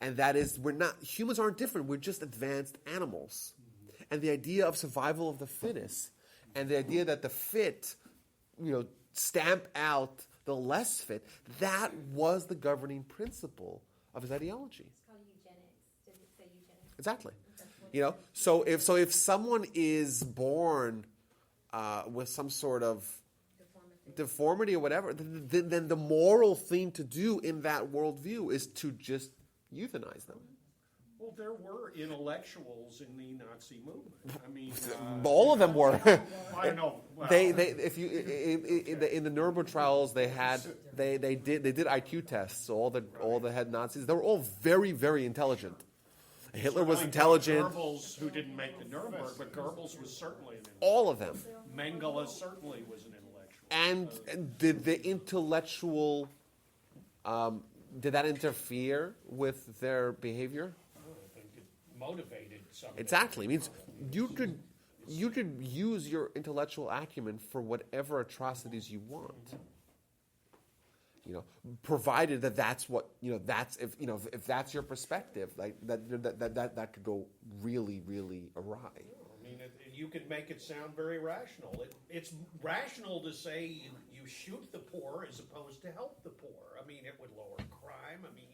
And that is, humans aren't different, we're just advanced animals. And the idea of survival of the fittest, and the idea that the fit, stamp out the less fit, that was the governing principle of his ideology. It's called eugenics. Does it say eugenics? Exactly. So if someone is born with some sort of deformity or whatever, then the moral thing to do in that worldview is to just euthanize them. well, there were intellectuals in the Nazi movement. I mean, All of them were. I know. Well, If you in the Nuremberg trials, they did IQ tests. All the head Nazis, they were all very, very intelligent. Hitler was intelligent. Goebbels, who didn't make the Nuremberg, but Goebbels was certainly an intellectual. All of them. Mengele certainly was an intellectual. And did the intellectual, did that interfere with their behavior? I think it motivated some. Exactly. It means You could use your intellectual acumen for whatever atrocities you want. Provided that that's what that's if that's your perspective, like that could go really, really awry. I mean, you could make it sound very rational. It's rational to say you shoot the poor as opposed to help the poor. I mean, it would lower crime. I mean,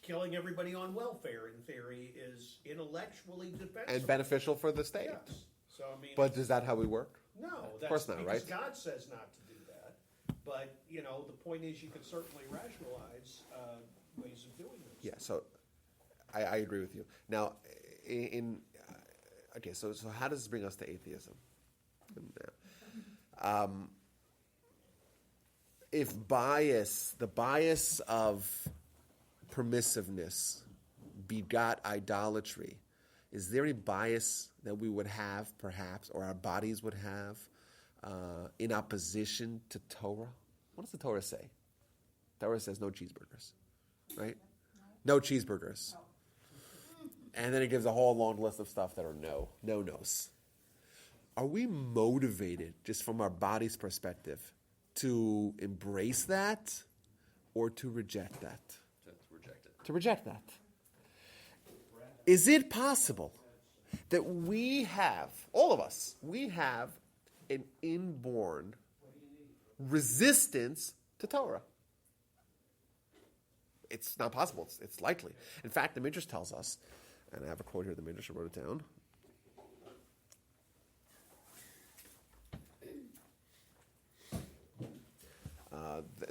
killing everybody on welfare, in theory, is intellectually defensible. And beneficial for the state. Yes. So, I mean, but is that how we work? No, of course not, because right? God says not to do that. But, the point is you can certainly rationalize ways of doing this. Yeah, so I agree with you. Now, so how does this bring us to atheism? If the bias of permissiveness begot idolatry, is there any bias that we would have, perhaps, or our bodies would have, in opposition to Torah? What does the Torah say? Torah says no cheeseburgers, right? No cheeseburgers. And then it gives a whole long list of stuff that are no-nos. Are we motivated, just from our body's perspective, to embrace that or to reject that? To reject that. Is it possible that all of us, we have an inborn resistance to Torah? It's not possible. It's likely. In fact, the Midrash tells us, and I have a quote here, the Midrash, I wrote it down.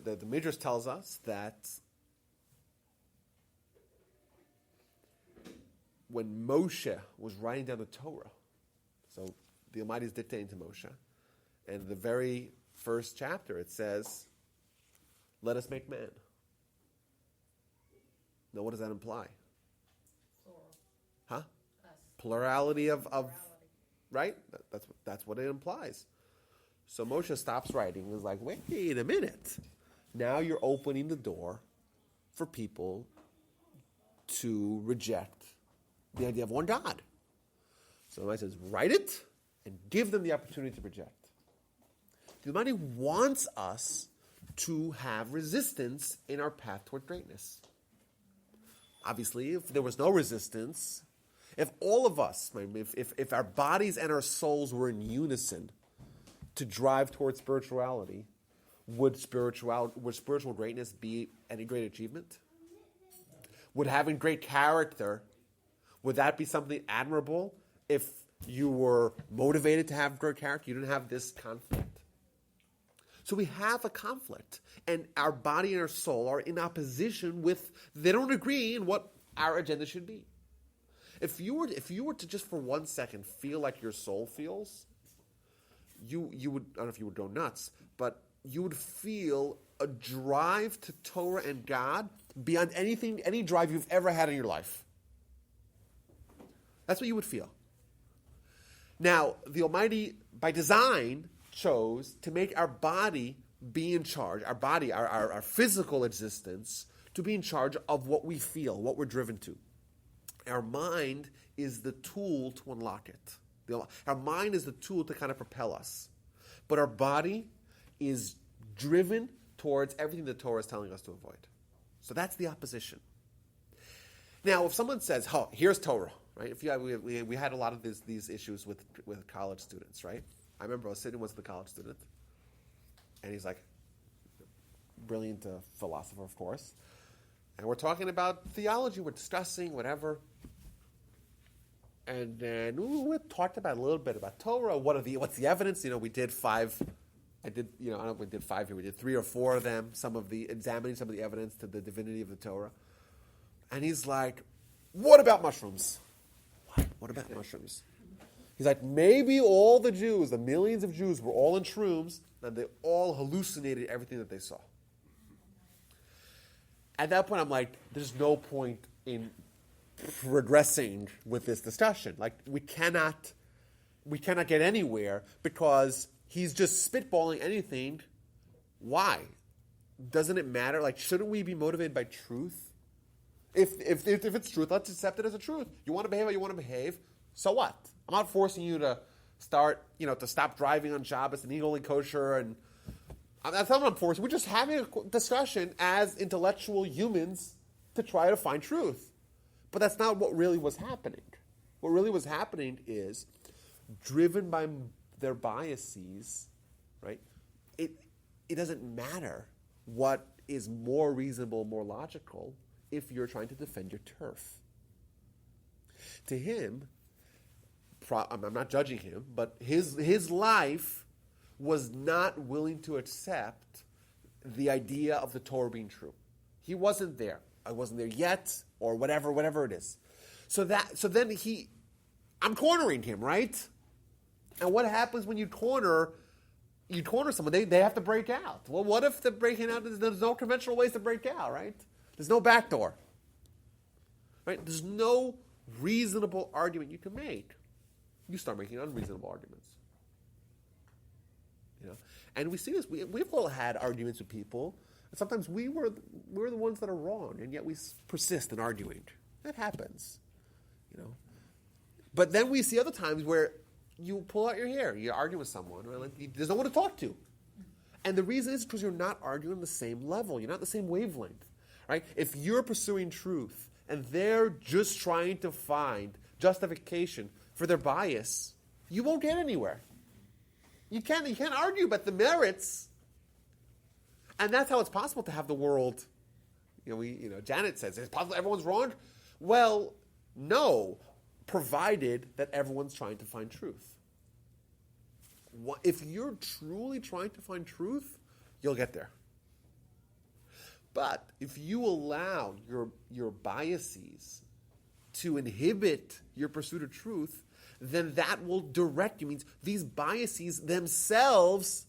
The Midrash tells us that when Moshe was writing down the Torah, so the Almighty is dictating to Moshe, and the very first chapter it says, "Let us make man." Now, what does that imply? Huh? Plurality of right? That's what it implies. So Moshe stops writing and is like, wait a minute. Now you're opening the door for people to reject the idea of one God. So the Almighty says, write it and give them the opportunity to reject. The Almighty wants us to have resistance in our path toward greatness. Obviously, if there was no resistance, if all of us, if our bodies and our souls were in unison to drive towards spirituality, would spiritual greatness be any great achievement? Would having great character, would that be something admirable if you were motivated to have great character? You didn't have this conflict. So we have a conflict, and our body and our soul are in opposition with, they don't agree in what our agenda should be. If you were to just for 1 second feel like your soul feels, you would, I don't know if you would go nuts, but you would feel a drive to Torah and God beyond any drive you've ever had in your life. That's what you would feel. Now, the Almighty, by design, chose to make our body be in charge, our body, our physical existence, to be in charge of what we feel, what we're driven to. Our mind is the tool to unlock it. Our mind is the tool to kind of propel us. But our body is driven towards everything the Torah is telling us to avoid. So that's the opposition. Now, if someone says, here's Torah, right? We had a lot of these issues with college students, right? I remember I was sitting with a college student, and he's like, brilliant philosopher, of course. And we're talking about theology, we're discussing whatever. And then we talked about a little bit about Torah. What's the evidence? We did 5. I don't know if we did 5 here. We did 3 or 4 of them. Examining some of the evidence to the divinity of the Torah. And he's like, "What about mushrooms?" What about mushrooms? He's like, maybe all the Jews, the millions of Jews, were all in shrooms, and they all hallucinated everything that they saw. At that point, I'm like, there's no point in progressing with this discussion. Like, we cannot get anywhere because he's just spitballing anything. Why? Doesn't it matter? Like, shouldn't we be motivated by truth? If it's truth, let's accept it as a truth. You want to behave how you want to behave. So what? I'm not forcing you to start, to stop driving on Shabbos and eat only kosher. And that's not what I'm forcing. We're just having a discussion as intellectual humans to try to find truth. But that's not what really was happening. What really was happening is, driven by their biases, right? It doesn't matter what is more reasonable, more logical, if you're trying to defend your turf. To him, I'm not judging him, but his life was not willing to accept the idea of the Torah being true. He wasn't there. I wasn't there yet, or whatever it is. So then I'm cornering him, right? And what happens when you corner someone? They have to break out. Well, what if the breaking out, there's no conventional ways to break out, right? There's no backdoor. Right? There's no reasonable argument you can make. You start making unreasonable arguments. And we see this. We've all had arguments with people, and sometimes we're the ones that are wrong, and yet we persist in arguing. That happens. But then we see other times where you pull out your hair, you argue with someone, right? Like, there's no one to talk to. And the reason is because you're not arguing on the same level. You're not the same wavelength. Right? If you're pursuing truth and they're just trying to find justification for their bias, you won't get anywhere. You can't argue about the merits. And that's how it's possible to have the world. Janet says, it's possible everyone's wrong. Well, no, provided that everyone's trying to find truth. If you're truly trying to find truth, you'll get there. But if you allow your biases to inhibit your pursuit of truth, then that will direct you. Means these biases themselves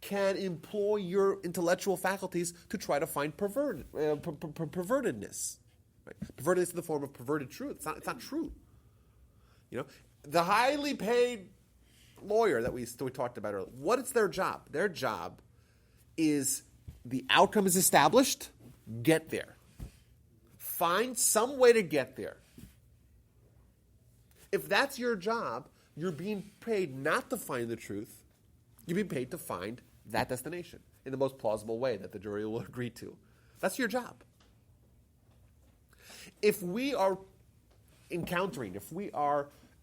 can employ your intellectual faculties to try to find pervertedness. Right? Pervertedness in the form of perverted truth. It's not true. The highly paid lawyer that we talked about earlier, what is their job? Their job is the outcome is established, get there. Find some way to get there. If that's your job, you're being paid not to find the truth. You're being paid to find that destination in the most plausible way that the jury will agree to. That's your job. If we are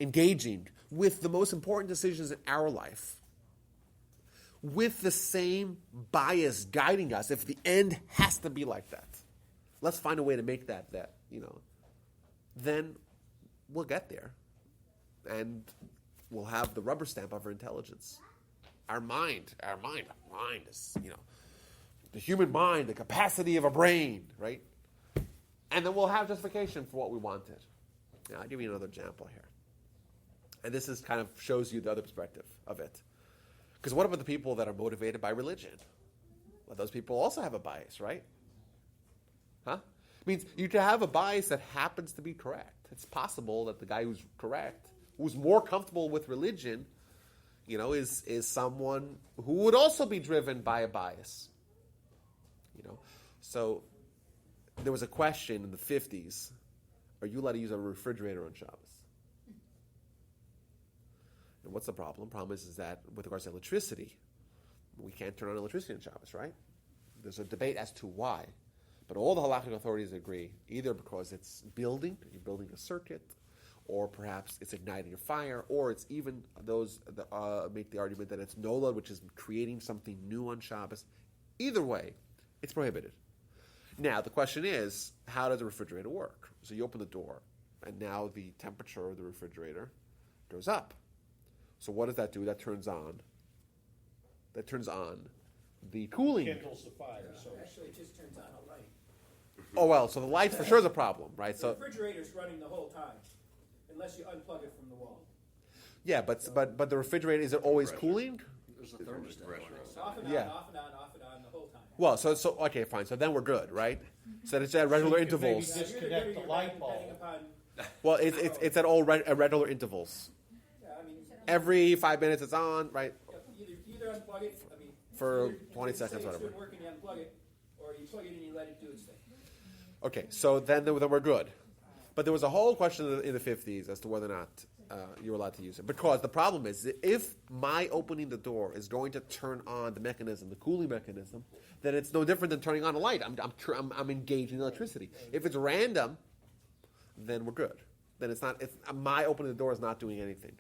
engaging with the most important decisions in our life, with the same bias guiding us, if the end has to be like that, let's find a way to make that, then we'll get there. And we'll have the rubber stamp of our intelligence. Our mind is, the human mind, the capacity of a brain, right? And then we'll have justification for what we wanted. Now, I'll give you another example here. And this is kind of shows you the other perspective of it. Because what about the people that are motivated by religion? Well, those people also have a bias, right? Huh? It means you can have a bias that happens to be correct. It's possible that the guy who's correct, who's more comfortable with religion, is someone who would also be driven by a bias. So there was a question in the 50s, are you allowed to use a refrigerator on Shabbos? And what's the problem? The problem is that with regards to electricity, we can't turn on electricity on Shabbos, right? There's a debate as to why. But all the halakhic authorities agree, either because it's you're building a circuit, or perhaps it's igniting a fire, or it's even those that make the argument that it's nolad, which is creating something new on Shabbos. Either way, it's prohibited. Now, the question is, how does a refrigerator work? So you open the door, and now the temperature of the refrigerator goes up. So what does that do? That turns on the cooling. Kindles the fire. So Actually, it just turns on a light. Oh, well, so the light for sure is a problem, right? The So refrigerator's running the whole time, unless you unplug it from the wall. yeah, but the refrigerator, is it always cooling? There's a thermostat. Off and on, Yeah. off and on, off and on the whole time. Well, so okay, fine. So then we're good, right? So it's at regular you could maybe intervals. just- You're Disconnect giving the your light light bulb. depending upon, Well, it's at all regular intervals. yeah, I mean, Every 5 minutes it's on, right? either unplug it, For either 20 you seconds, say it's whatever. good work and you unplug it, or you plug it and you let it do its thing. Okay, so then we're good. But there was a whole question in the 50s as to whether or not you're allowed to use it. Because the problem is, that if my opening the door is going to turn on the mechanism, the cooling mechanism, then it's no different than turning on a light. I'm engaging electricity. If it's random, then we're good. Then it's not. My opening the door is not doing anything.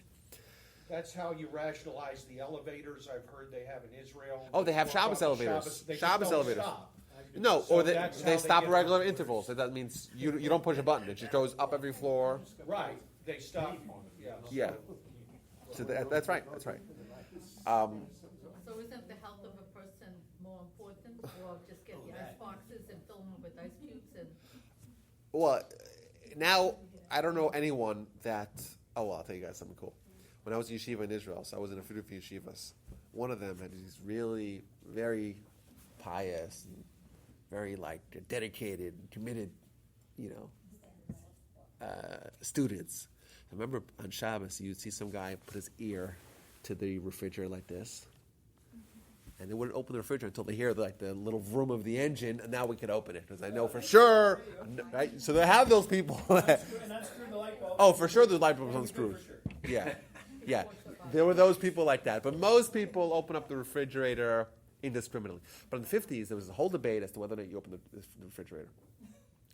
That's how you rationalize the elevators I've heard they have in Israel. Oh, they have Walk Shabbos up the elevators. They just Shabbos don't elevators. stop. No, So or that's how they they stop get at regular around. intervals. So that means you don't push a button. It just goes up every floor. Right, they stop, yeah. Yeah. So that's right. That's right. So isn't the health of a person more important, or just get the ice boxes and fill them with ice cubes and? Well, now I don't know anyone that. Oh well, I'll tell you guys something cool. When I was in yeshiva in Israel, so I was in a few different yeshivas. One of them had these really very pious, and very dedicated, committed, students. I remember on Shabbos you'd see some guy put his ear to the refrigerator like this, and they wouldn't open the refrigerator until they hear the little vroom of the engine, and now we could open it because I know for sure, right? So they have those people. And unscrew the light bulb. Oh, for sure the light bulb's unscrewed. Yeah, yeah. There were those people like that. But most people open up the refrigerator indiscriminately. But in the 50s, there was a whole debate as to whether or not you open the refrigerator.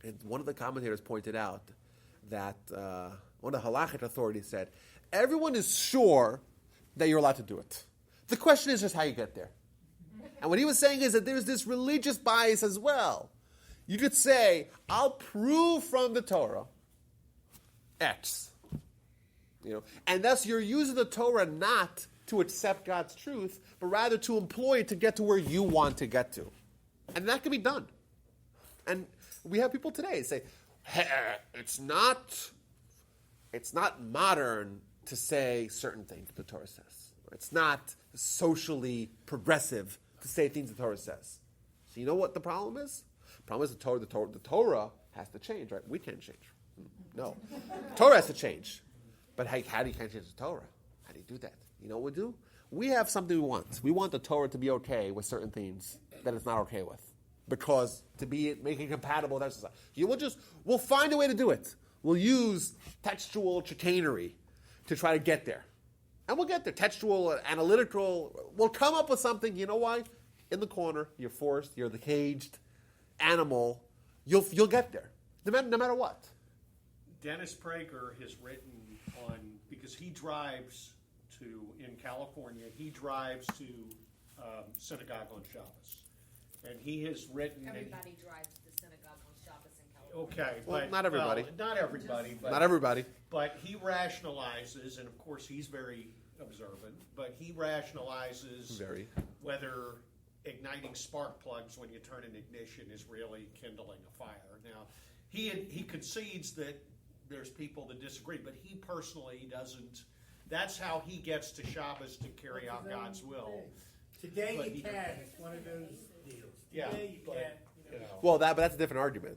And one of the commentators pointed out that one of the halachic authorities said, everyone is sure that you're allowed to do it. The question is just how you get there. And what he was saying is that there's this religious bias as well. You could say, I'll prove from the Torah X. And thus you're using the Torah not to accept God's truth, but rather to employ it to get to where you want to get to. And that can be done. And we have people today say, hey, it's not modern to say certain things the Torah says. It's not socially progressive to say things the Torah says. So you know what the problem is? The problem is the Torah has to change, right? We can't change. No. The Torah has to change. But how do you change the Torah? How do you do that? You know what we do? We have something we want. We want the Torah to be okay with certain things that it's not okay with. Because to make it compatible with our society. We'll find a way to do it. We'll use textual chicanery to try to get there. And we'll get there. Textual, analytical. We'll come up with something. You know why? In the corner, you're forced, you're the caged animal. You'll get there. No matter what. Dennis Prager has written because he drives in California, he drives to synagogue on Shabbos. And he has written... Everybody drives to the synagogue on Shabbos in California. Okay, Well, but... not everybody. Well, not everybody, but... Not everybody. But he rationalizes, and of course he's very observant, but he rationalizes whether igniting spark plugs when you turn an ignition is really kindling a fire. Now, he concedes that there's people that disagree, but he personally doesn't. That's how he gets to Shabbos to carry out God's will. Today But you can. It's one of those deals. Yeah, Today you but, can. you know. Well, but that's a different argument.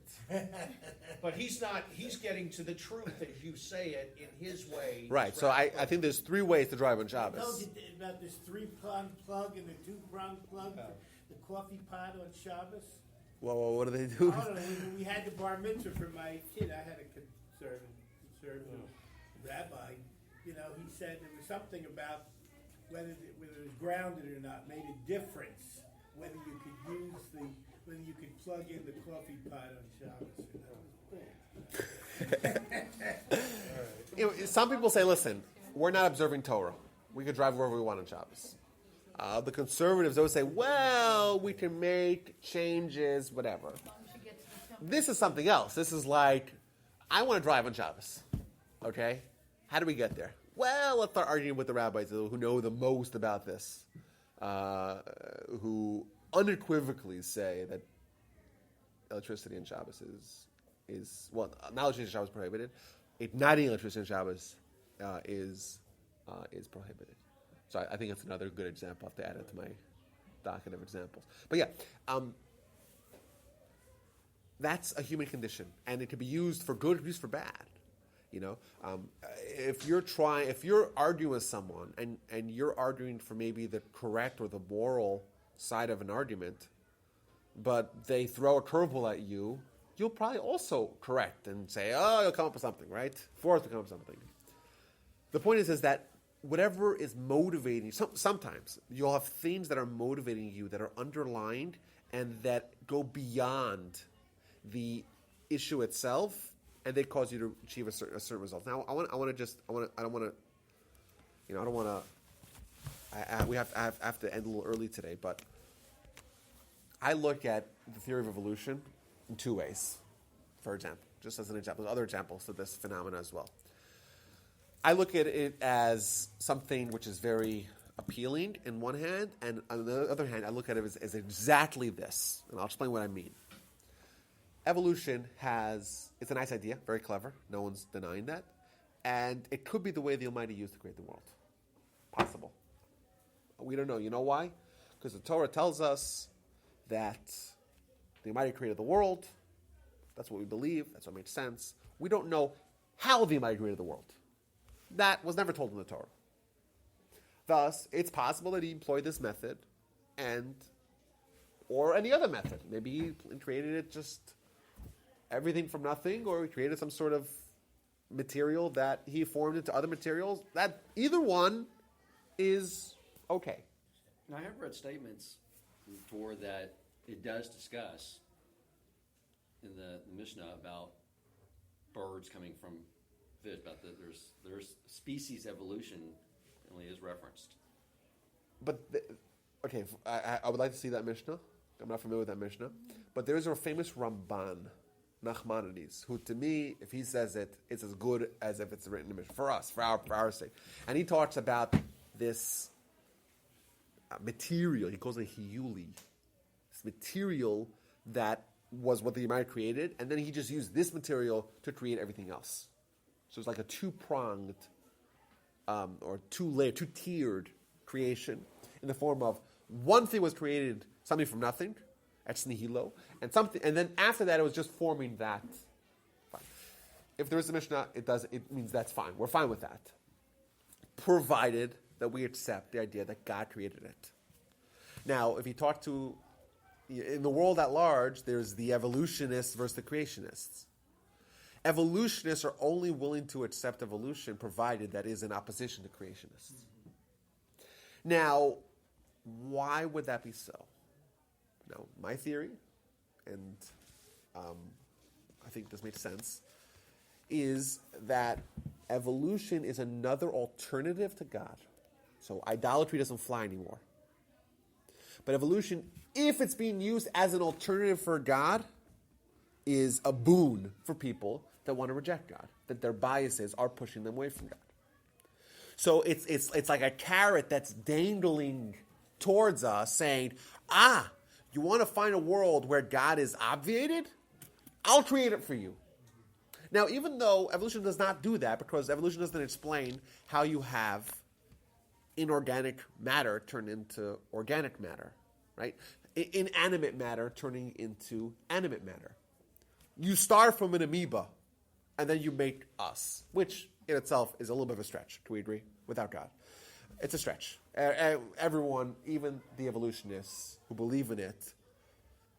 But he's getting to the truth as you say it in his way. Right. So I think there's three ways to drive on I told Shabbos. you about this 3-prong plug and the 2-prong plug, the coffee pot on Shabbos. Well, what do they do? I don't know, when we had the bar mitzvah for my kid, I had a conservative rabbi. You know, he said there was something about whether it was grounded or not made a difference whether you could whether you could plug in the coffee pot on Shabbos. Some people say, listen, we're not observing Torah. We can drive wherever we want on Shabbos. The conservatives always say, well, we can make changes, whatever. This is something else. This is like, I want to drive on Shabbos. Okay? How do we get there? Well, let's start arguing with the rabbis who know the most about this, who unequivocally say that electricity in Shabbos is not electricity in Shabbos is prohibited. Igniting electricity in Shabbos is prohibited. So I think it's another good example. I have to add it to my docket of examples. But yeah, that's a human condition, and it can be used for good, used for bad. You know, if you're arguing with someone and you're arguing for maybe the correct or the moral side of an argument, but they throw a curveball at you, you'll probably also correct and say, oh, you'll come up with something, right? Force to come up with something. the point is that whatever is motivating you, sometimes you'll have things that are motivating you that are underlined and that go beyond the issue itself, and they cause you to achieve a certain result. Now, I have to end a little early today, but I look at the theory of evolution in two ways, for example, just as an example. There's other examples of this phenomena as well. I look at it as something which is very appealing in one hand, and on the other hand, I look at it as exactly this, and I'll explain what I mean. Evolution it's a nice idea, very clever, no one's denying that, and it could be the way the Almighty used to create the world. Possible. We don't know. You know why? Because the Torah tells us that the Almighty created the world. That's what we believe. That's what makes sense. We don't know how the Almighty created the world. That was never told in the Torah. Thus, it's possible that he employed this method or any other method. Maybe he created it just everything from nothing, or he created some sort of material that he formed into other materials. That either one is okay. Now, I have read statements before that it does discuss in the Mishnah about birds coming from fish, about there's species evolution only is referenced. But, I would like to see that Mishnah. I'm not familiar with that Mishnah. But there is a famous Ramban, Nachmanides, who to me, if he says it, it's as good as if it's written in the Mishnah. For us, for our sake. And he talks about this material, he calls it hiyuli, this material that was what the Almighty created, and then he just used this material to create everything else. So it's like a two-pronged or two-tiered creation in the form of one thing was created, something from nothing, ex nihilo, and then after that it was just forming that. Fine. If there is a Mishnah, it means that's fine. We're fine with that, provided that we accept the idea that God created it. Now, if you talk to in the world at large, there's the evolutionists versus the creationists. Evolutionists are only willing to accept evolution provided that is in opposition to creationists. Now, why would that be so? Now, my theory, and I think this makes sense, is that evolution is another alternative to God. So idolatry doesn't fly anymore. But evolution, if it's being used as an alternative for God, is a boon for people that want to reject God, that their biases are pushing them away from God. So it's like a carrot that's dangling towards us saying, you want to find a world where God is obviated? I'll create it for you. Now, even though evolution does not do that, because evolution doesn't explain how you have inorganic matter turn into organic matter, right? Inanimate matter turning into animate matter. You start from an amoeba, and then you make us, which in itself is a little bit of a stretch. Can we agree? Without God. It's a stretch. Everyone, even the evolutionists who believe in it,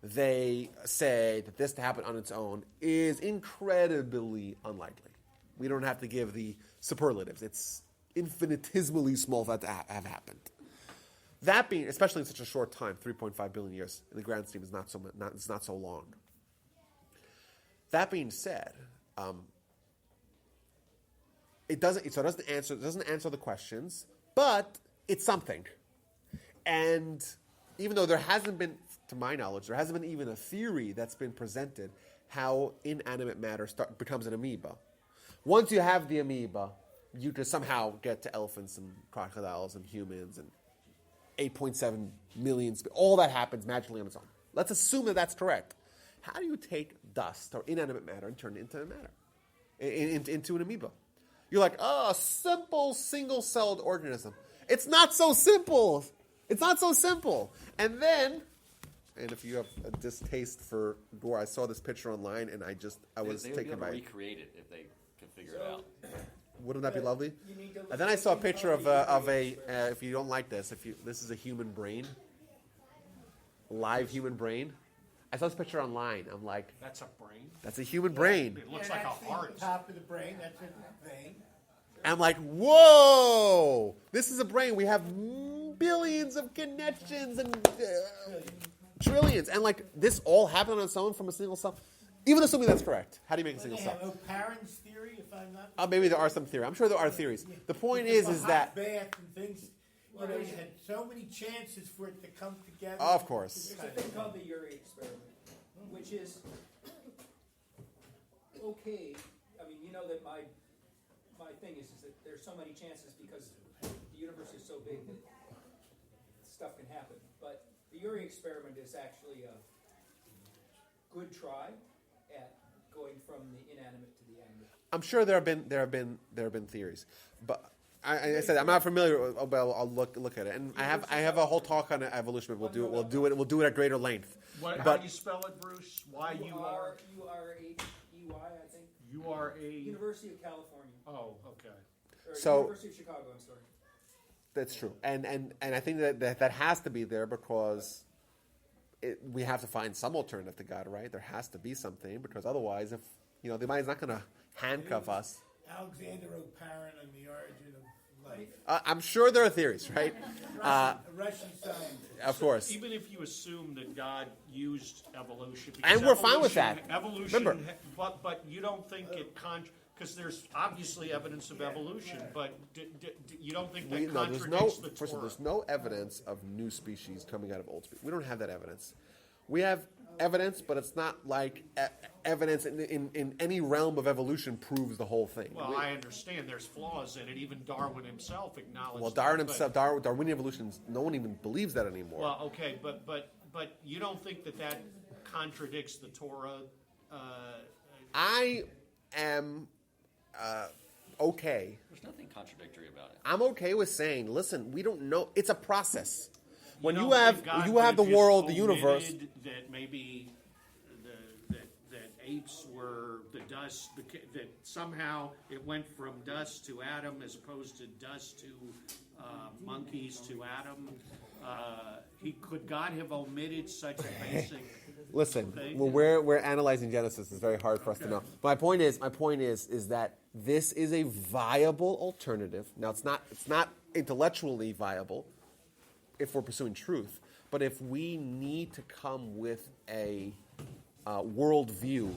they say that this to happen on its own is incredibly unlikely. We don't have to give the superlatives. It's infinitesimally small for that to have happened. That being, especially in such a short time, 3.5 billion years in the grand scheme is it's not so long. That being said, it doesn't answer the questions, but it's something. And even though there hasn't been, to my knowledge, there hasn't been even a theory that's been presented how inanimate matter becomes an amoeba. Once you have the amoeba, you can somehow get to elephants and crocodiles and humans and 8.7 million. All that happens magically on its own. Let's assume that that's correct. How do you take dust or inanimate matter and turn it into matter, into an amoeba? You're like, a simple single-celled organism. It's not so simple. It's not so simple. And if you have a distaste for gore, I saw this picture online and I was taken by it. They would be able to recreate it if they can figure it out. Wouldn't that be lovely? And then I saw a picture of a if you don't like this, this is a human brain, live human brain. I saw this picture online. I'm like, That's a brain? that's a human brain. It looks like a heart. The top of the brain, that's a vein. I'm like, whoa! This is a brain. We have billions of connections and trillions. And like, this all happened on its own from a single cell. Even assuming that's correct. How do you make a single They cell? have O'Parent's theory, if I'm not. Maybe there are some theories. I'm sure there are theories. The point Because is the that... hot bath and things, you know, you had so many chances for it to come together. Of course. There's a thing called the Urey experiment, which is, okay, I mean, you know that my thing is that there's so many chances because the universe is so big that stuff can happen. But the Urey experiment is actually a good try at going from the inanimate to the animate. I'm sure there have been theories, but I said I'm not familiar with, but I'll look at it. And I have a whole talk on evolution. We'll do it at greater length. How But do you spell it, Bruce? Y-U-R? U-R-H-E-Y, I think. U-R-A... University of California. Oh, okay. Or So- University of Chicago, I'm sorry. That's true, and I think that has to be there because we have to find some alternative to God, right? There has to be something because otherwise, if the mind's not going to handcuff us. Alexander O'Parent on the origin of life. I'm sure there are theories, right? Russian scientist. Of course. Even if you assume that God used evolution, And because we're fine with that. Evolution, Remember. but you don't think it because there's obviously evidence of evolution, but you don't think that contradicts the First of all, Torah? there's no evidence of new species coming out of old species. We don't have that evidence. We have evidence, but it's not like evidence in any realm of evolution proves the whole thing. Well, I understand there's flaws in it. Even Darwin himself acknowledged. Well, that, Darwinian evolution, no one even believes that anymore. Well, okay, but you don't think that contradicts the Torah? I am okay. There's nothing contradictory about it. I'm okay with saying, listen, we don't know. It's a process. When don't you have think God the would've just world, the universe. omitted that maybe that apes were the dust, that somehow it went from dust to Adam as opposed to dust to monkeys to Adam. Could God have omitted such a basic? Listen, thing? when we're analyzing Genesis, it's very hard for us to know. My point is that this is a viable alternative. Now, it's not intellectually viable if we're pursuing truth, but if we need to come with a worldview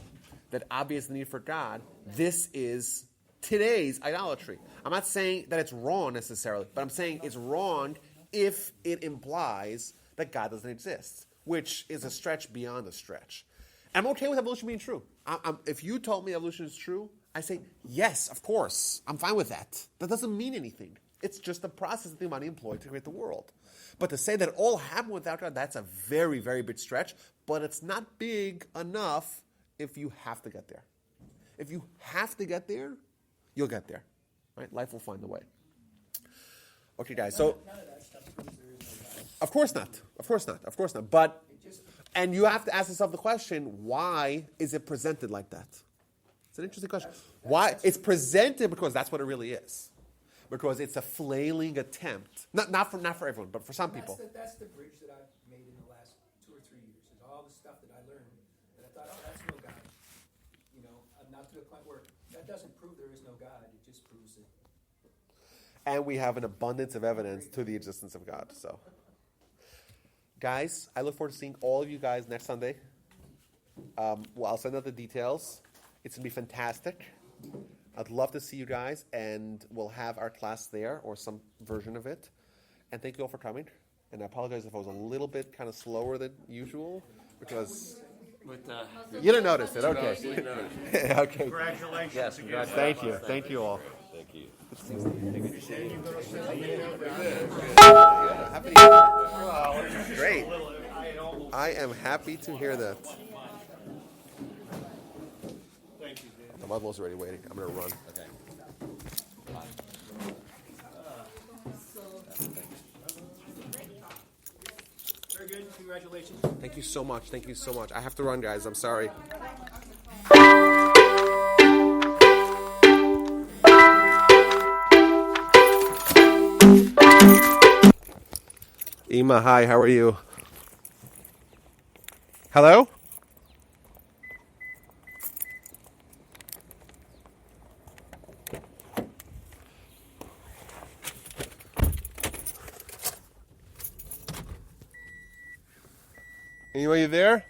that obviates the need for God, this is today's idolatry. I'm not saying that it's wrong necessarily, but I'm saying it's wrong if it implies that God doesn't exist, which is a stretch beyond a stretch. I'm okay with evolution being true. If you told me evolution is true, I say, yes, of course. I'm fine with that. That doesn't mean anything. It's just a process that the money employed to create the world. But to say that it all happened without God, that's a very, very big stretch. But it's not big enough if you have to get there. If you have to get there, you'll get there. Right? Life will find a way. Okay, guys. So, None of that stuff proves there is no God. of course not. Of course not. Of course not. But, and you have to ask yourself the question, why is it presented like that? It's an interesting question. Why? It's presented because that's what it really is. Because it's a flailing attempt. Not for everyone, but for some people. That's the bridge that I've made in the last 2 or 3 years. Is all the stuff that I learned that I thought, oh, that's no God. I'm not to the point where that doesn't prove there is no God. It just proves it. And we have an abundance of evidence to the existence of God. So, guys, I look forward to seeing all of you guys next Sunday. I'll send out the details. It's going to be fantastic. I'd love to see you guys, and we'll have our class there, or some version of it. And thank you all for coming. And I apologize if I was a little bit kind of slower than usual, because you didn't notice it. Okay. Okay. Congratulations Yes, again. Thank you. Thank you all. Thank you. Great. I am happy to hear that. Thank you, Dan. The mother-in-law's already waiting. I'm going to run. Okay. Very good. Congratulations. Thank you so much. Thank you so much. I have to run, guys. I'm sorry. Ima, hi. How are you? Hello? Anybody there?